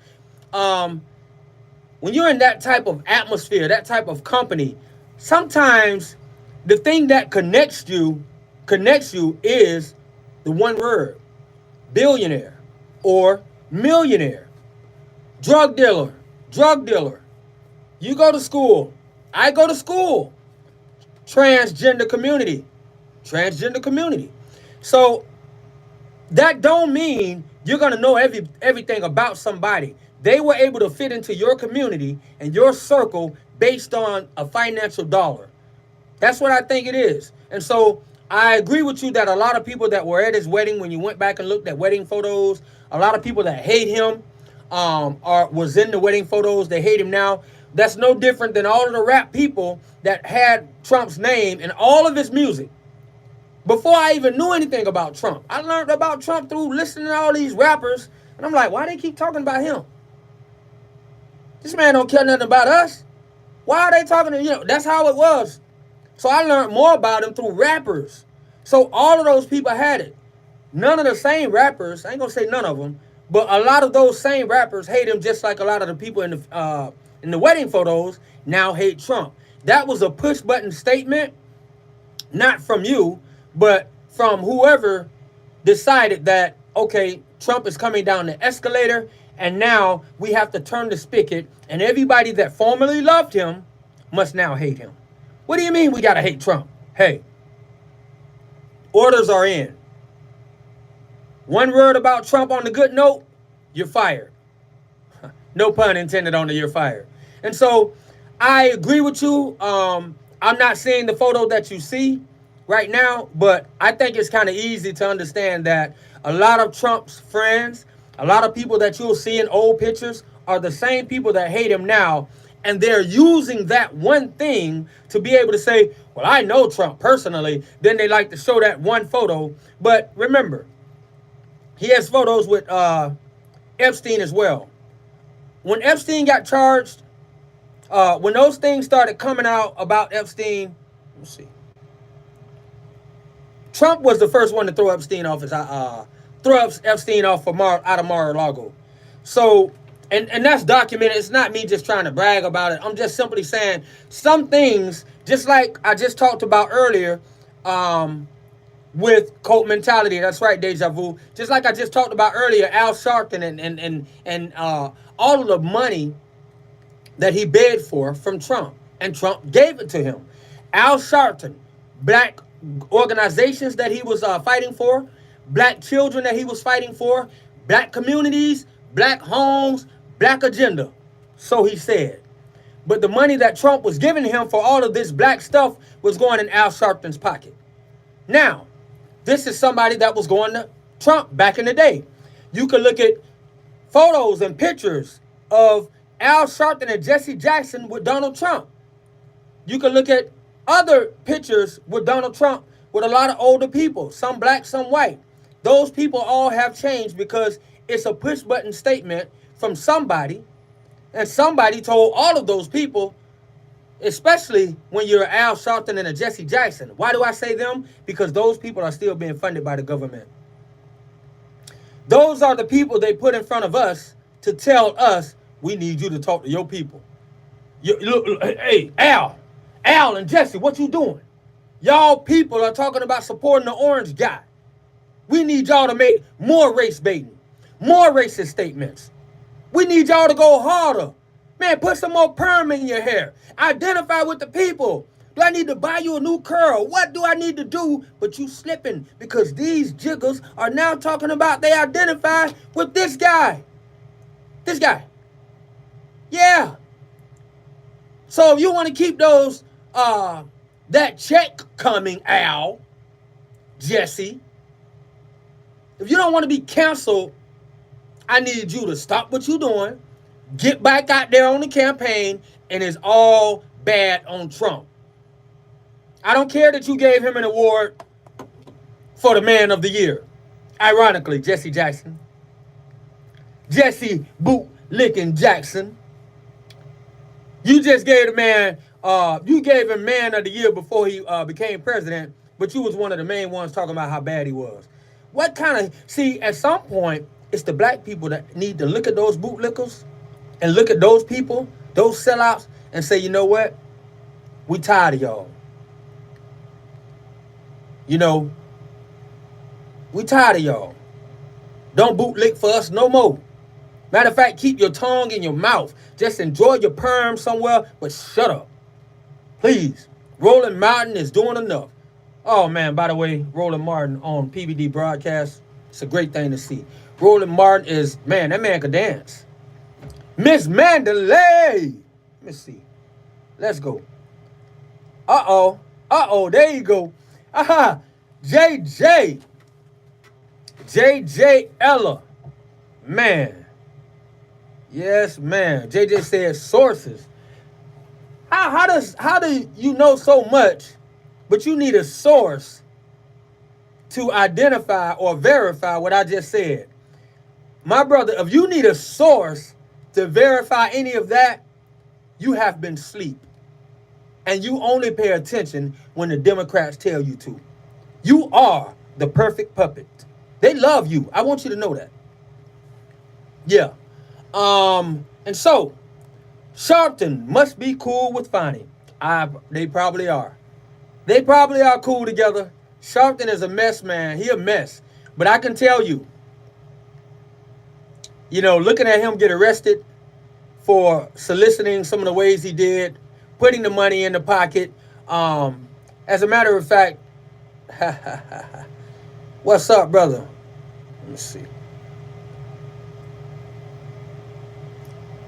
When you're in that type of atmosphere, that type of company, sometimes the thing that connects you is the one word: billionaire or millionaire. Drug dealer. You go to school. I go to school. Transgender community. So that don't mean you're going to know everything about somebody. They were able to fit into your community and your circle based on a financial dollar. That's what I think it is. And so I agree with you that a lot of people that were at his wedding, when you went back and looked at wedding photos, a lot of people that hate him was in the wedding photos. They hate him now. That's no different than all of the rap people that had Trump's name in all of his music. Before I even knew anything about Trump, I learned about Trump through listening to all these rappers. And I'm like, why they keep talking about him? This man don't care nothing about us. Why are they talking to, that's how it was. So I learned more about him through rappers. So all of those people had it. None of the same rappers, I ain't gonna say none of them, but a lot of those same rappers hate him just like a lot of the people in the wedding photos now hate Trump. That was a push button statement, not from you, but from whoever decided that, okay, Trump is coming down the escalator and now we have to turn the spigot and everybody that formerly loved him must now hate him. What do you mean we gotta hate Trump? Hey, orders are in. One word about Trump on the good note, you're fired. No pun intended on the you're fired. And so I agree with you. I'm not seeing the photo that you see right now, but I think it's kind of easy to understand that a lot of Trump's friends, a lot of people that you'll see in old pictures are the same people that hate him now. And they're using that one thing to be able to say, well, I know Trump personally. Then they like to show that one photo. But remember, he has photos with Epstein as well. When Epstein got charged, when those things started coming out about Epstein, let's see. Trump was the first one to throw Epstein off out of Mar-a-Lago. So, and that's documented. It's not me just trying to brag about it. I'm just simply saying some things, just like I just talked about earlier, with cult mentality. That's right, Deja Vu. Just like I just talked about earlier, Al Sharpton and all of the money that he begged for from Trump, and Trump gave it to him. Al Sharpton, black organizations that he was fighting for, black children that he was fighting for, black communities, black homes, black agenda. So he said. But the money that Trump was giving him for all of this black stuff was going in Al Sharpton's pocket. Now, this is somebody that was going to Trump back in the day. You could look at photos and pictures of Al Sharpton and Jesse Jackson with Donald Trump. You could look at other pictures with Donald Trump with a lot of older people, some black, some white. Those people all have changed because it's a push button statement from somebody, and somebody told all of those people, especially when you're Al Sharpton and a Jesse Jackson. Why do I say them? Because those people are still being funded by the government. Those are the people they put in front of us to tell us, we need you to talk to your people. Look, hey, Al and Jesse, what you doing? Y'all people are talking about supporting the orange guy. We need y'all to make more race baiting, more racist statements. We need y'all to go harder. Man, put some more perm in your hair. Identify with the people. Do I need to buy you a new curl? What do I need to do? But you slipping because these jiggers are now talking about they identify with this guy. This guy. Yeah. So if you want to keep those, that check coming, Al, Jesse, if you don't want to be canceled, I need you to stop what you're doing, get back out there on the campaign, and it's all bad on Trump. I don't care that you gave him an award for the Man of the Year. Ironically, Jesse Jackson. Jesse Boot-Licking Jackson. You just gave the man, you gave him Man of the Year before he became president, but you was one of the main ones talking about how bad he was. What kind of, see, at some point, it's the black people that need to look at those bootlickers and look at those people, those sellouts, and say, you know what? We tired of y'all. You know, we tired of y'all. Don't bootlick for us no more. Matter of fact, keep your tongue in your mouth. Just enjoy your perm somewhere, but shut up. Please. Roland Martin is doing enough. Oh, man, by the way, Roland Martin on PBD broadcast, it's a great thing to see. Roland Martin is, man, that man could dance. Miss Mandalay. Let me see. Let's go. Uh-oh, there you go. Aha, JJ Ella. Man. Yes, man. JJ said sources. How do you know so much, but you need a source to identify or verify what I just said? My brother, if you need a source to verify any of that, you have been asleep. And you only pay attention when the Democrats tell you to. You are the perfect puppet. They love you. I want you to know that. Yeah. And so, Sharpton must be cool with Fonnie. They probably are. They probably are cool together. Sharpton is a mess, man. He a mess. But I can tell you, you know, looking at him get arrested for soliciting some of the ways he did, putting the money in the pocket. As a matter of fact, what's up, brother? Let me see.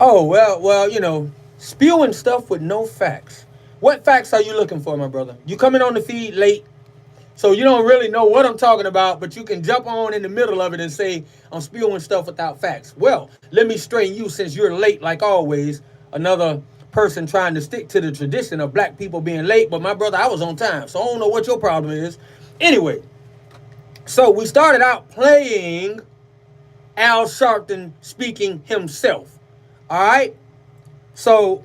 Oh, well, you know, spewing stuff with no facts. What facts are you looking for, my brother? You coming on the feed late, so you don't really know what I'm talking about, but you can jump on in the middle of it and say, I'm spewing stuff without facts. Well, let me straighten you since you're late like always. Another person trying to stick to the tradition of black people being late, but my brother, I was on time, so I don't know what your problem is. Anyway, so we started out playing Al Sharpton speaking himself. All right? So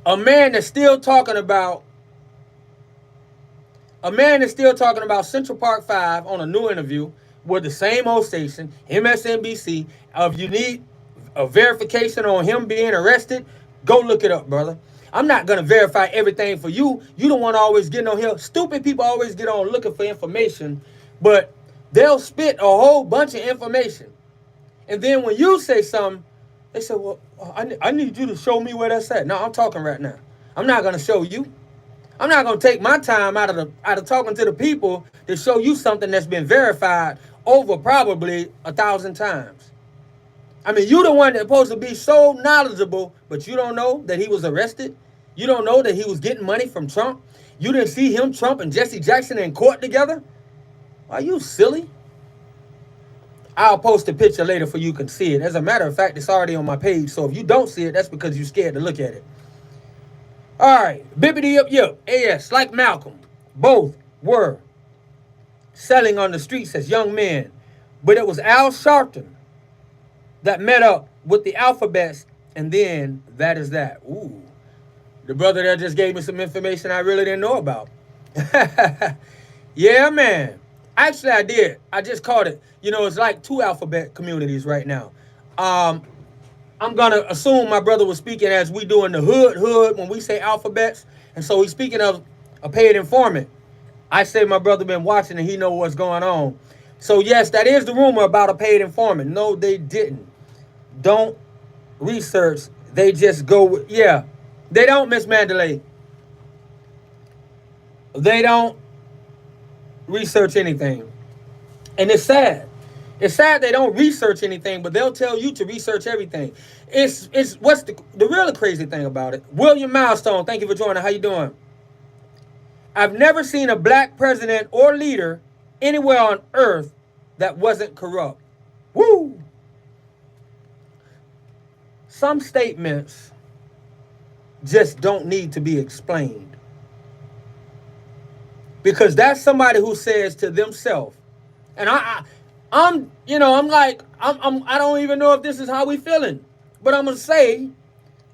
a man that's still talking about Central Park 5 on a new interview with the same old station, MSNBC. If you need a verification on him being arrested, go look it up, brother. I'm not going to verify everything for you. You don't want to always get on here. Stupid people always get on looking for information But they'll spit a whole bunch of information. And then when you say something, they say, well, I need you to show me where that's at. No, I'm talking right now. I'm not going to show you. I'm not going to take my time out of talking to the people to show you something that's been verified over probably 1,000 times. I mean, you the one that's supposed to be so knowledgeable, but you don't know that he was arrested. You don't know that he was getting money from Trump. You didn't see him, Trump, and Jesse Jackson in court together. Are you silly? I'll post a picture later for you can see it. As a matter of fact, it's already on my page. So if you don't see it, that's because you're scared to look at it. All right. Bippity yip yip. AS, like Malcolm. Both were selling on the streets as young men. But it was Al Sharpton that met up with the alphabets. And then that is that. Ooh. The brother that just gave me some information I really didn't know about. Yeah, man. Actually, I did. I just caught it. You know, it's like 2 alphabet communities right now. I'm going to assume my brother was speaking as we do in the hood when we say alphabets. And so he's speaking of a paid informant. I say my brother been watching and he know what's going on. So, yes, that is the rumor about a paid informant. No, they didn't. Don't research. They just go with, yeah. They don't, Miss Mandalay. They don't research anything. And it's sad. It's sad they don't research anything, but they'll tell you to research everything. It's what's the really crazy thing about it. William Milestone, thank you for joining. How you doing? I've never seen a black president or leader anywhere on earth that wasn't corrupt. Woo! Some statements just don't need to be explained. Because that's somebody who says to themselves, and I'm like, I don't even know if this is how we feeling, but I'm gonna say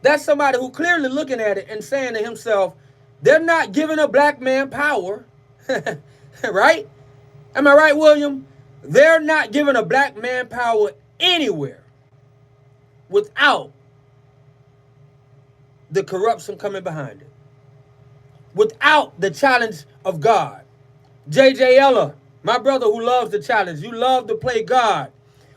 that's somebody who clearly looking at it and saying to himself, they're not giving a black man power, right? Am I right, William? They're not giving a black man power anywhere without the corruption coming behind it, without the challenge of God. J.J. Eller, my brother who loves the challenge, you love to play God,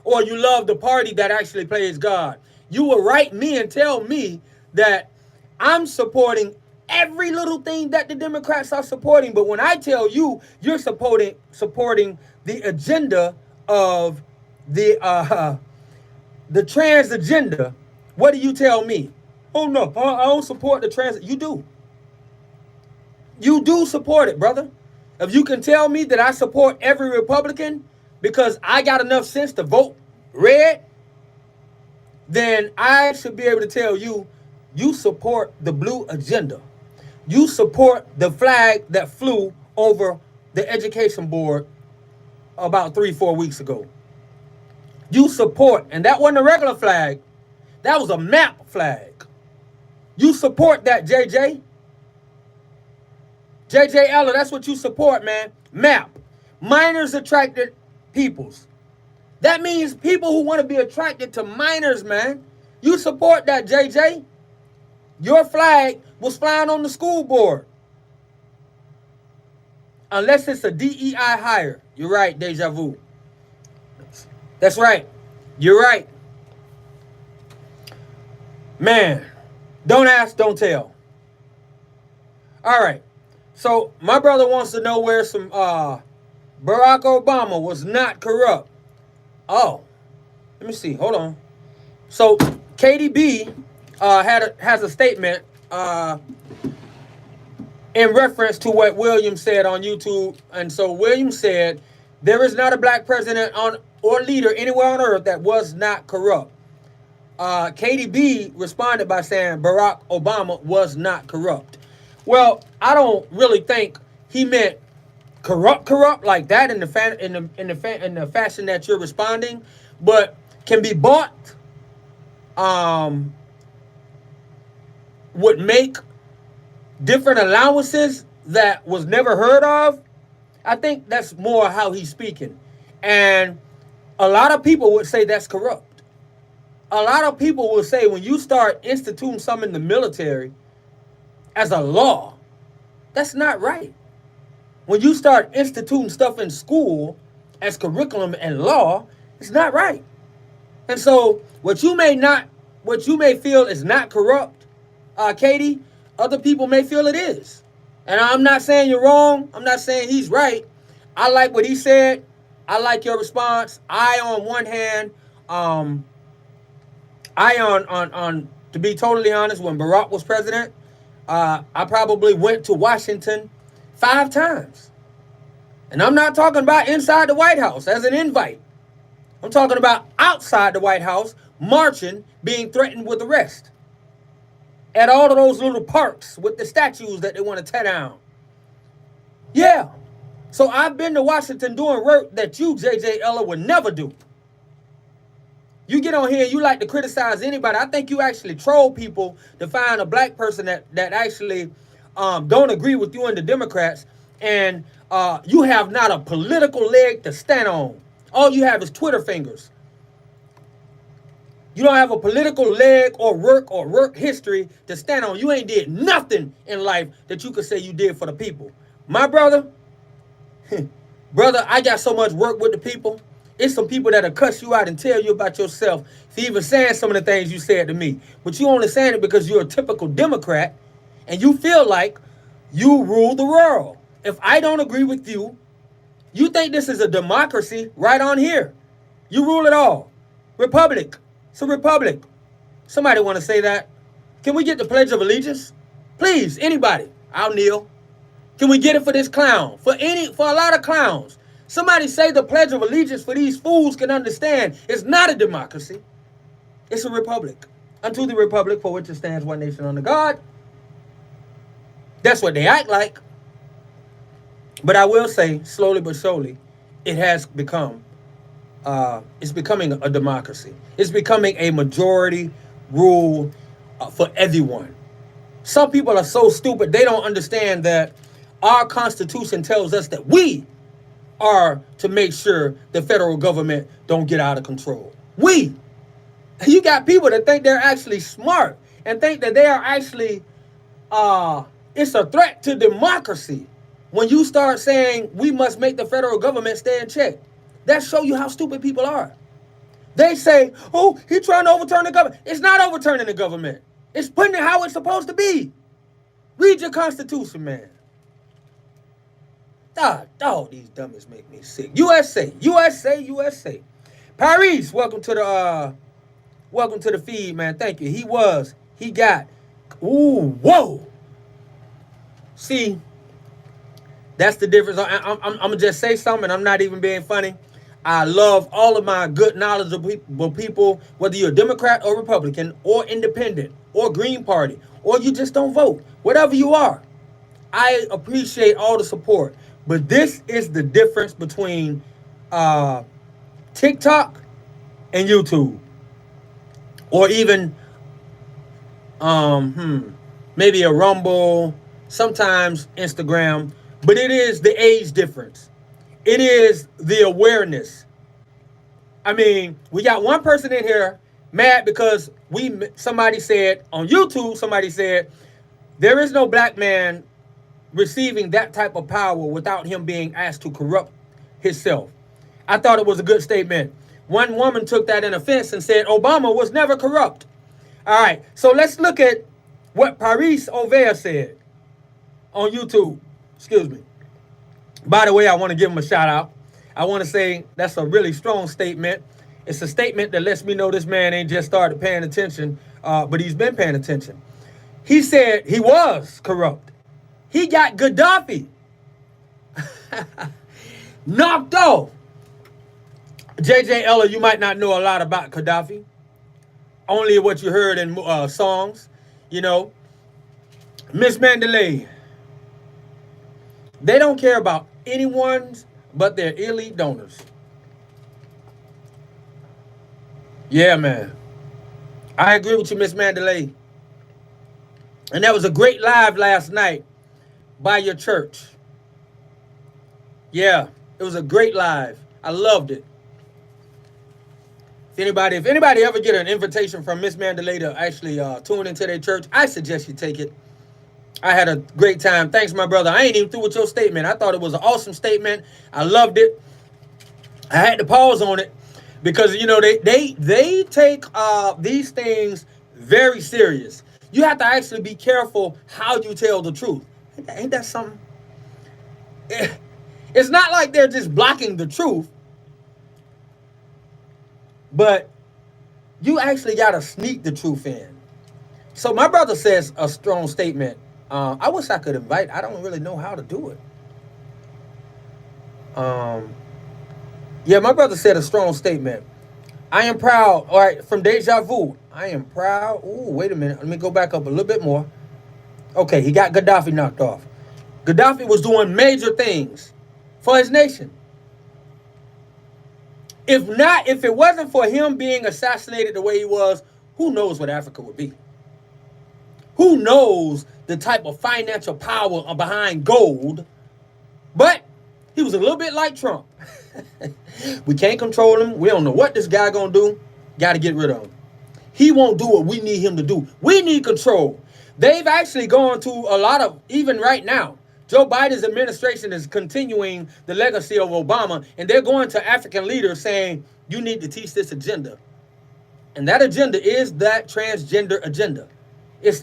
or you love the party that actually plays God. You will write me and tell me that I'm supporting every little thing that the Democrats are supporting, but when I tell you you're supporting the agenda of the trans agenda, what do you tell me? Oh no, I don't support the trans. You do. You do support it, brother. If you can tell me that I support every Republican because I got enough sense to vote red, then I should be able to tell you, you support the blue agenda. You support the flag that flew over the education board about 3-4 weeks ago. You support, and that wasn't a regular flag, that was a map flag. You support that, JJ. JJ Eller, that's what you support, man. MAP. Minors attracted peoples. That means people who want to be attracted to minors, man. You support that, JJ. Your flag was flying on the school board. Unless it's a DEI hire. You're right, Deja Vu. That's right. You're right. Man, don't ask, don't tell. All right. So my brother wants to know where some Barack Obama was not corrupt. Oh, let me see. Hold on. So KDB has a statement in reference to what William said on YouTube. And so William said, there is not a black president or leader anywhere on earth that was not corrupt. KDB responded by saying Barack Obama was not corrupt. Well, I don't really think he meant corrupt like that in the fashion that you're responding, but can be bought. Would make different allowances that was never heard of. I think that's more how he's speaking, and a lot of people would say that's corrupt. A lot of people will say when you start instituting something in the military as a law, that's not right. when you start instituting stuff in school as curriculum and law, it's not right. And so what you may feel is not corrupt, Katie, other people may feel it is. And I'm not saying you're wrong. I'm not saying he's right. I like what he said. I like your response. On one hand, to be totally honest, when Barack was president, I probably went to Washington 5 times. And I'm not talking about inside the White House as an invite. I'm talking about outside the White House, marching, being threatened with arrest. At all of those little parks with the statues that they want to tear down. Yeah. So I've been to Washington doing work that you, J.J. Eller, would never do. You get on here and you like to criticize anybody. I think you actually troll people to find a black person that actually don't agree with you and the Democrats. And you have not a political leg to stand on. All you have is Twitter fingers. You don't have a political leg or work history to stand on. You ain't did nothing in life that you could say you did for the people. My brother, I got so much work with the people. It's some people that'll cuss you out and tell you about yourself for even saying some of the things you said to me. But you only saying it because you're a typical Democrat and you feel like you rule the world. If I don't agree with you, you think this is a democracy right on here. You rule it all. Republic. It's a republic. Somebody want to say that? Can we get the Pledge of Allegiance? Please, anybody. I'll kneel. Can we get it for this clown? For a lot of clowns. Somebody say the Pledge of Allegiance for these fools can understand. It's not a democracy. It's a republic. Unto the republic for which it stands, one nation under God. That's what they act like. But I will say, slowly but surely, it has become, it's becoming a democracy. It's becoming a majority rule for everyone. Some people are so stupid, they don't understand that our Constitution tells us that we are to make sure the federal government don't get out of control. You got people that think they're actually smart and think that they are actually, it's a threat to democracy. When you start saying we must make the federal government stay in check, that shows you how stupid people are. They say, oh, he's trying to overturn the government. It's not overturning the government. It's putting it how it's supposed to be. Read your Constitution, man. Dog, these dummies make me sick. USA. Paris, welcome to the feed, man. Thank you. He got, whoa. See, that's the difference. I'm going to just say something. I'm not even being funny. I love all of my good, knowledgeable people, whether you're a Democrat or Republican or independent or Green Party or you just don't vote, whatever you are. I appreciate all the support. But this is the difference between TikTok and YouTube. Or even maybe a Rumble, sometimes Instagram. But it is the age difference. It is the awareness. I mean, we got one person in here mad because somebody said on YouTube, there is no black man receiving that type of power without him being asked to corrupt himself. I thought it was a good statement. One woman took that in offense and said Obama was never corrupt. All right, so let's look at what Paris Ovea said on YouTube. Excuse me. By the way, I want to give him a shout out. I want to say that's a really strong statement. It's a statement that lets me know this man ain't just started paying attention, but he's been paying attention. He said he was corrupt. He got Gaddafi knocked off. J.J. Eller, you might not know a lot about Gaddafi. Only what you heard in songs, you know. Miss Mandalay. They don't care about anyone's but their elite donors. Yeah, man. I agree with you, Miss Mandalay. And that was a great live last night by your church. Yeah, it was a great live. I loved it. If anybody ever get an invitation from Miss Mandalay to actually tune into their church, I suggest you take it. I had a great time. Thanks, my brother. I ain't even through with your statement. I thought it was an awesome statement. I loved it. I had to pause on it because they take these things very serious. You have to actually be careful how you tell the truth. Ain't that something? It's not like they're just blocking the truth, but you actually got to sneak the truth in. So my brother says a strong statement. I wish I could invite. I don't really know how to do it. Yeah, my brother said a strong statement. I am proud. All right, from Deja Vu. I am proud. Ooh, wait a minute. Let me go back up a little bit more. Okay, he got Gaddafi knocked off. Gaddafi was doing major things for his nation. If it wasn't for him being assassinated the way he was, who knows what Africa would be? Who knows the type of financial power behind gold? But he was a little bit like Trump. We can't control him. We don't know what this guy gonna do. Got to get rid of him. He won't do what we need him to do. We need control. They've actually gone to a lot of, even right now, Joe Biden's administration is continuing the legacy of Obama, and they're going to African leaders saying, you need to teach this agenda. And that agenda is that transgender agenda. It's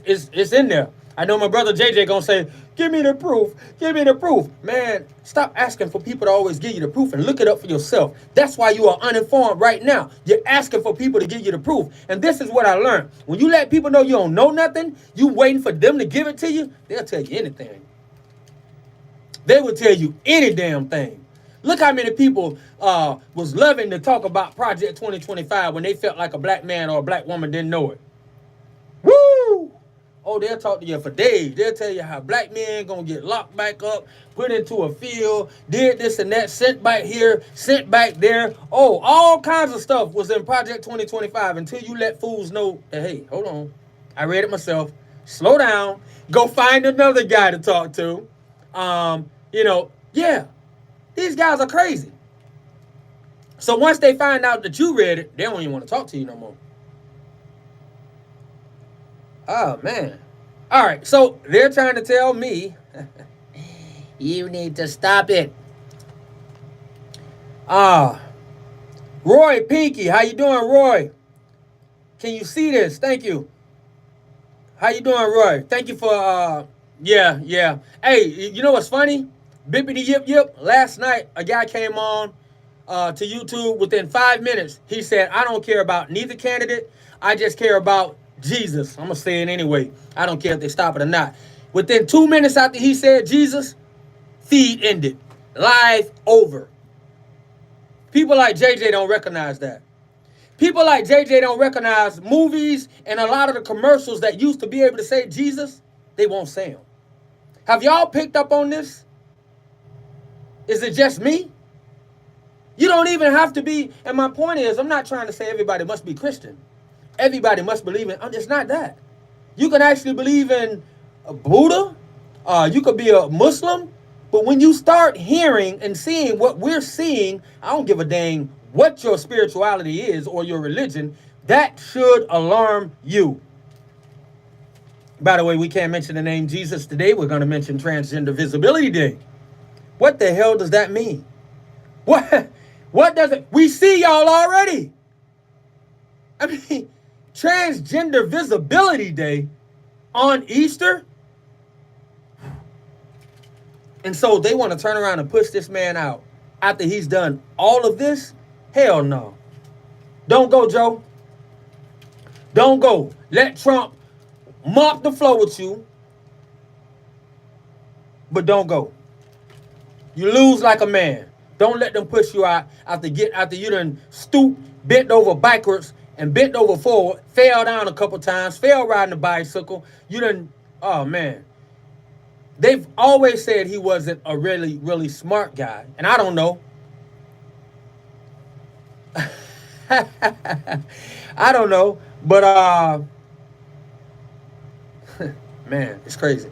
in there. I know my brother JJ gonna say, give me the proof, give me the proof. Man, stop asking for people to always give you the proof and look it up for yourself. That's why you are uninformed right now. You're asking for people to give you the proof. And this is what I learned. When you let people know you don't know nothing, you waiting for them to give it to you, they'll tell you anything. They will tell you any damn thing. Look how many people was loving to talk about Project 2025 when they felt like a black man or a black woman didn't know it. Woo! Oh, they'll talk to you for days. They'll tell you how black men gonna get locked back up, put into a field, did this and that, sent back here, sent back there. Oh, all kinds of stuff was in Project 2025 until you let fools know that, hey, hold on. I read it myself. Slow down. Go find another guy to talk to. Yeah, these guys are crazy. So once they find out that you read it, they don't even want to talk to you no more. Oh, man. All right, so they're trying to tell me, you need to stop it. Roy Pinky, how you doing, Roy? Can you see this? Thank you. How you doing, Roy? Thank you for, yeah. Hey, you know what's funny? Bippity yip yip. Last night, a guy came on to YouTube. Within 5 minutes, he said, I don't care about neither candidate. I just care about Jesus. I'm going to say it anyway. I don't care if they stop it or not. Within 2 minutes after he said Jesus, feed ended. Live over. People like JJ don't recognize that. People like JJ don't recognize movies and a lot of the commercials that used to be able to say Jesus, they won't say them. Have y'all picked up on this? Is it just me? You don't even have to be, and my point is, I'm not trying to say everybody must be Christian. Everybody must believe in, it's not that. You can actually believe in a Buddha. You could be a Muslim. But when you start hearing and seeing what we're seeing, I don't give a dang what your spirituality is or your religion, that should alarm you. By the way, we can't mention the name Jesus today. We're going to mention Transgender Visibility Day. What the hell does that mean? What does it? We see y'all already. I mean, Transgender Visibility Day on Easter? And so they want to turn around and push this man out after he's done all of this? Hell no. Don't go, Joe. Don't go. Let Trump mop the floor with you, but don't go. You lose like a man. Don't let them push you out after you done stoop, bent over backwards, and bent over forward, fell down a couple times, fell riding a bicycle. You done, oh man. They've always said he wasn't a really, really smart guy. And I don't know. I don't know. But, man, it's crazy.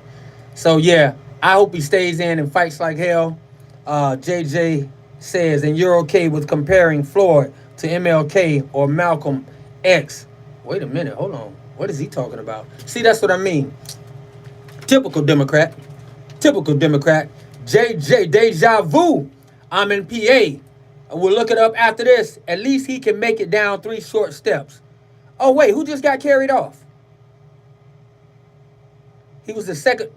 So, yeah, I hope he stays in and fights like hell. JJ says, and you're okay with comparing Floyd to MLK or Malcolm X. Wait a minute. Hold on. What is he talking about? See, that's what I mean. Typical Democrat. Typical Democrat. JJ, deja vu. I'm in PA. We'll look it up after this. At least he can make it down 3 short steps. Oh, wait, who just got carried off? He was the second.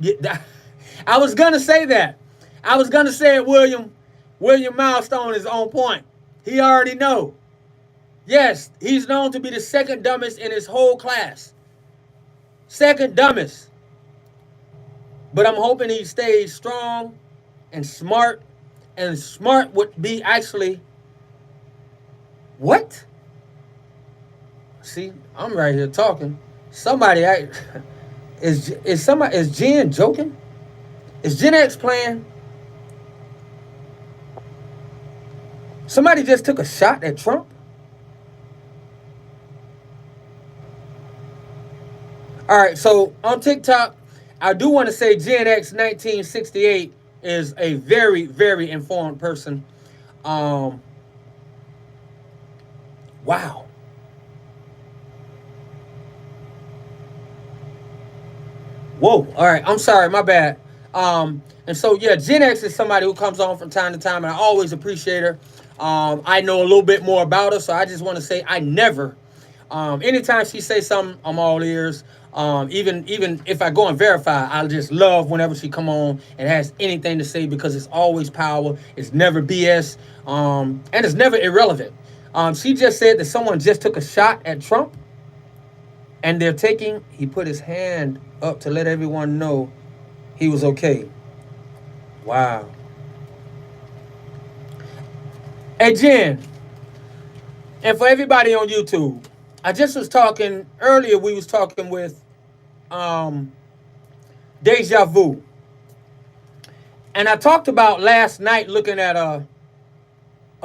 I was going to say that. I was going to say it, William. William Milestone is on point. He already know. Yes, he's known to be the second dumbest in his whole class. Second dumbest. But I'm hoping he stays strong and smart. And smart would be actually... What? See, I'm right here talking. Somebody... Is Jen joking? Is Gen X playing? Somebody just took a shot at Trump? All right, so on TikTok, I do want to say Gen X 1968 is a very, very informed person. Wow. Whoa. All right. I'm sorry. My bad. And so, yeah, Gen X is somebody who comes on from time to time, and I always appreciate her. I know a little bit more about her, so I just want to say I never, anytime she says something, I'm all ears. Even if I go and verify, I just love whenever she come on and has anything to say because it's always power. It's never BS, and it's never irrelevant. She just said that someone just took a shot at Trump, and he put his hand up to let everyone know he was okay. Wow. Hey, Jen, and for everybody on YouTube, I just was talking, earlier we was talking with Deja Vu. And I talked about last night looking at a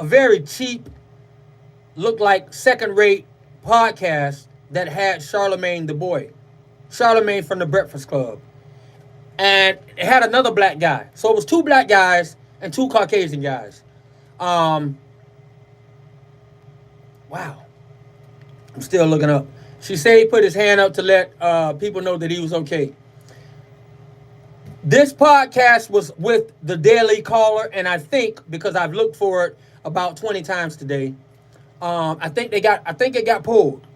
very cheap, looked like second-rate podcast that had Charlemagne the Boy. Charlemagne from the Breakfast Club. And it had another black guy. So it was 2 black guys and 2 Caucasian guys. Wow. I'm still looking up. She said he put his hand up to let people know that he was okay. This podcast was with the Daily Caller, and I think, because I've looked for it about 20 times today, I think it got pulled.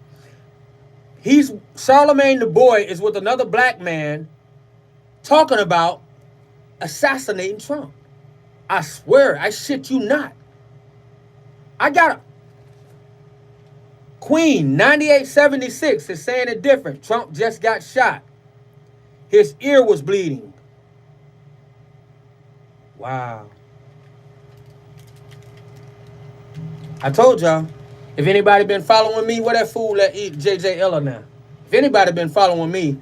Charlemagne the Boy is with another black man talking about assassinating Trump. I swear, I shit you not. I got Queen 9876 is saying it different. Trump just got shot. His ear was bleeding. Wow. I told y'all, if anybody been following me, where that fool at eat JJ Ella now? If anybody been following me,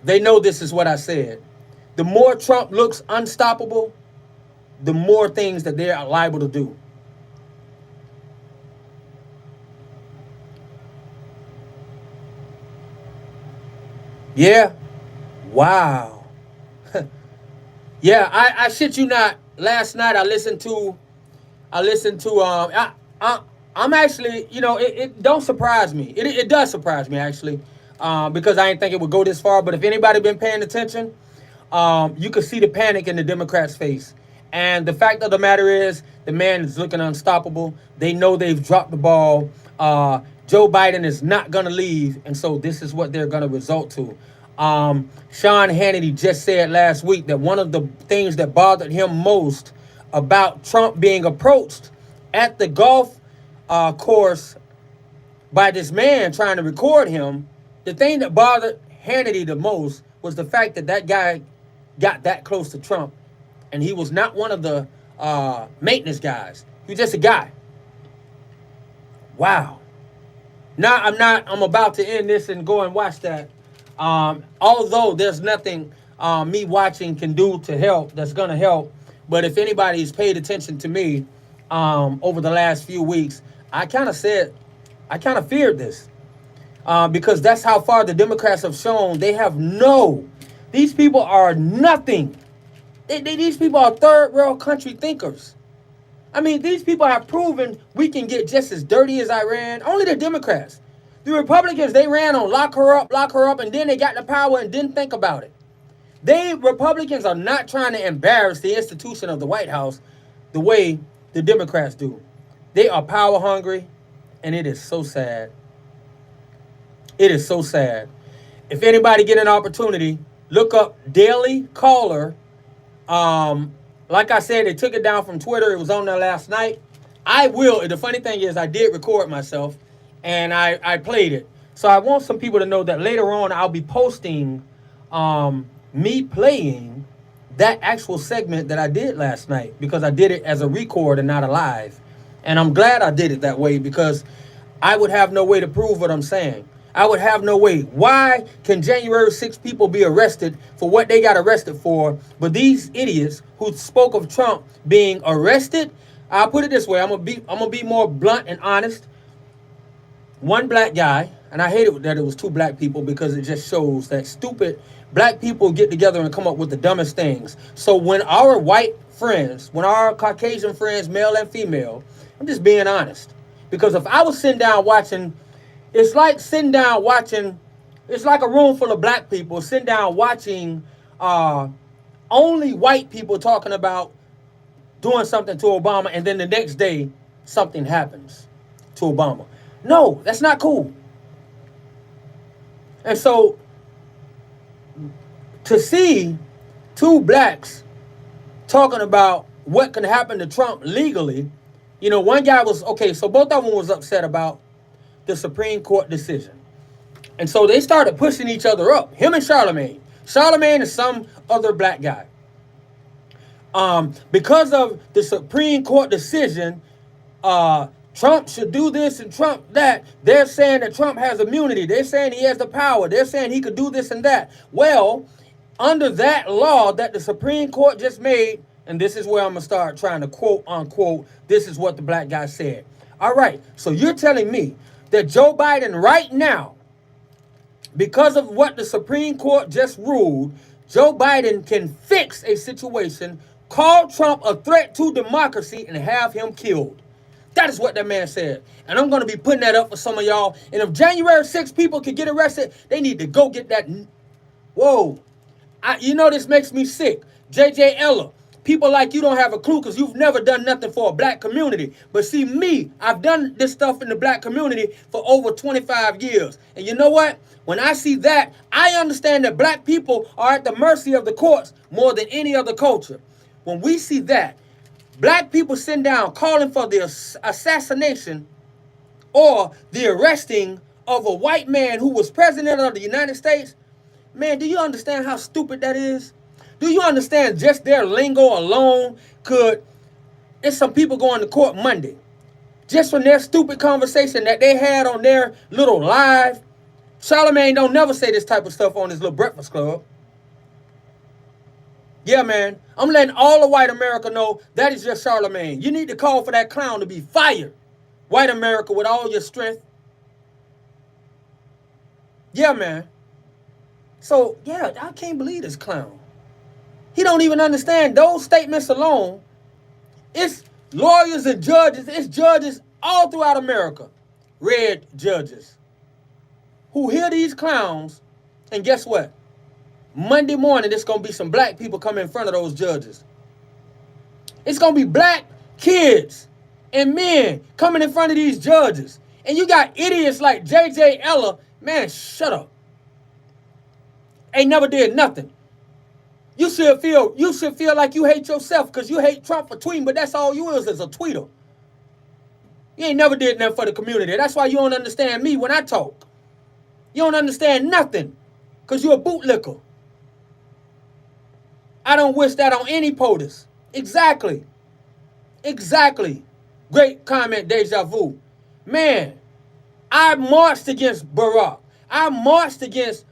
they know this is what I said. The more Trump looks unstoppable, the more things that they're liable to do. Yeah. Wow. Yeah, I shit you not. Last night I listened to I'm actually, it don't surprise me. It does surprise me actually. Because I didn't think it would go this far, but if anybody been paying attention, you could see the panic in the Democrats' face. And the fact of the matter is, the man is looking unstoppable. They know they've dropped the ball. Joe Biden is not going to leave, and so this is what they're going to result to. Sean Hannity just said last week that one of the things that bothered him most about Trump being approached at the golf course by this man trying to record him, the thing that bothered Hannity the most was the fact that that guy got that close to Trump, and he was not one of the maintenance guys. He was just a guy. Wow. Now I'm about to end this and go and watch that. Although there's nothing me watching can do to help, that's going to help. But if anybody's paid attention to me over the last few weeks, I kind of feared this. Because that's how far the Democrats have shown they have these people are nothing. These people are third world country thinkers. I mean, these people have proven we can get just as dirty as Iran. Only the Democrats. The Republicans, they ran on lock her up, and then they got the power and didn't think about it. Republicans are not trying to embarrass the institution of the White House the way the Democrats do. They are power hungry, and it is so sad. It is so sad. If anybody get an opportunity, look up Daily Caller. Like I said, they took it down from Twitter. It was on there last night. The funny thing is I did record myself, and I played it. So I want some people to know that later on I'll be posting me playing that actual segment that I did last night, because I did it as a record and not a live. And I'm glad I did it that way, because I would have no way to prove what I'm saying. I would have no way. Why can January 6 people be arrested for what they got arrested for, but these idiots who spoke of Trump being arrested, I'll put it this way, I'm gonna be more blunt and honest. One black guy, and I hate it that it was two black people, because it just shows that stupid black people get together and come up with the dumbest things. So when our white friends, when our Caucasian friends, male and female, I'm just being honest. Because if I was sitting down watching, it's like a room full of black people sitting down watching only white people talking about doing something to Obama, and then the next day something happens to Obama. No, that's not cool. And so to see two blacks talking about what can happen to Trump legally, one guy was, okay, so both of them was upset about the Supreme Court decision. And so they started pushing each other up, him and Charlemagne. Charlemagne is some other black guy. Because of the Supreme Court decision, Trump should do this and Trump that. They're saying that Trump has immunity. They're saying he has the power. They're saying he could do this and that. Well, under that law that the Supreme Court just made, and this is where I'm going to start trying to quote unquote, this is what the black guy said. All right, so you're telling me that Joe Biden right now, because of what the Supreme Court just ruled, Joe Biden can fix a situation, call Trump a threat to democracy, and have him killed. That is what that man said. And I'm going to be putting that up for some of y'all. And if January 6 people can get arrested, they need to go get that. Whoa. This makes me sick. J.J. Eller. People like you don't have a clue because you've never done nothing for a black community. But see, me, I've done this stuff in the black community for over 25 years. And you know what? When I see that, I understand that black people are at the mercy of the courts more than any other culture. When we see that, black people sitting down calling for the assassination or the arresting of a white man who was president of the United States, man, do you understand how stupid that is? Do you understand just their lingo alone it's some people going to court Monday. Just from their stupid conversation that they had on their little live. Charlemagne don't never say this type of stuff on his little breakfast club. Yeah, man, I'm letting all of white America know that is just Charlemagne. You need to call for that clown to be fired. White America, with all your strength. Yeah, man. So, yeah, I can't believe this clown. He don't even understand those statements alone. It's lawyers and judges. It's judges all throughout America. Red judges. Who hear these clowns, and guess what? Monday morning, there's going to be some black people coming in front of those judges. It's going to be black kids and men coming in front of these judges. And you got idiots like J.J. Eller. Man, shut up. Ain't never did nothing. You should feel like you hate yourself because you hate Trump for tweeting, but that's all you is a tweeter. You ain't never did nothing for the community. That's why you don't understand me when I talk. You don't understand nothing because you're a bootlicker. I don't wish that on any POTUS. Exactly. Great comment, Deja Vu. Man, I marched against Barack. I marched against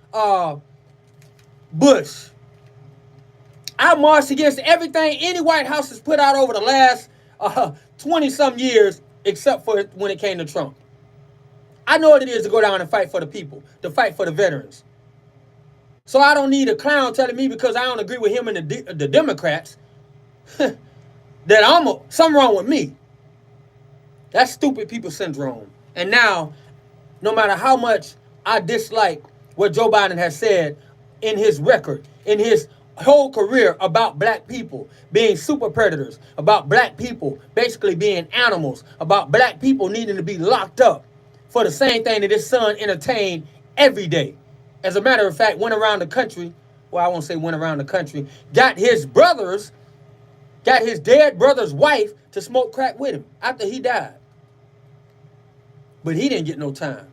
Bush. I marched against everything any White House has put out over the last 20-some years, except for when it came to Trump. I know what it is to go down and fight for the people, to fight for the veterans. So I don't need a clown telling me because I don't agree with him and the Democrats that something wrong with me. That's stupid people syndrome. And now, no matter how much I dislike what Joe Biden has said in his record, in his whole career about black people being super predators, about black people basically being animals, about black people needing to be locked up for the same thing that his son entertained every day. As a matter of fact, went around the country, well, I won't say went around the country, got his dead brother's wife to smoke crack with him after he died. But he didn't get no time.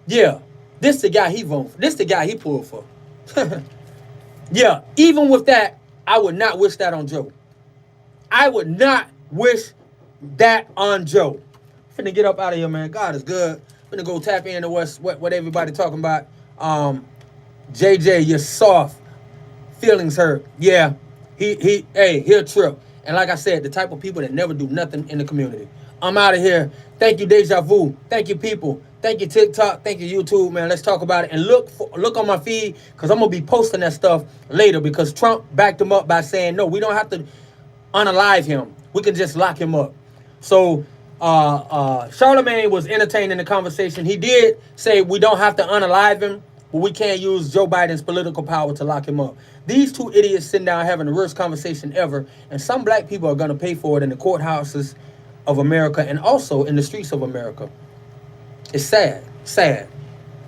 Yeah, this the guy he voted for. This the guy he pulled for. Yeah, even with that, I would not wish that on Joe. I would not wish that on Joe. Finna get up out of here, man. God is good. Finna go tap into what everybody talking about. JJ, you're soft. Feelings hurt. Yeah, he'll trip. And like I said, the type of people that never do nothing in the community. I'm out of here. Thank you, Deja Vu. Thank you, people. Thank you, TikTok. Thank you, YouTube, man. Let's talk about it. And look on my feed, because I'm going to be posting that stuff later, because Trump backed him up by saying, no, we don't have to unalive him. We can just lock him up. So Charlemagne was entertaining the conversation. He did say we don't have to unalive him, but we can't use Joe Biden's political power to lock him up. These two idiots sitting down having the worst conversation ever, and some black people are going to pay for it in the courthouses of America and also in the streets of America. It's sad.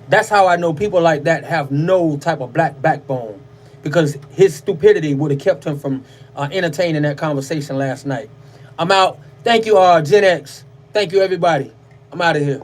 That's how I know people like that have no type of black backbone, because his stupidity would have kept him from entertaining that conversation last night. I'm out. Thank you, Gen X. Thank you, everybody. I'm out of here.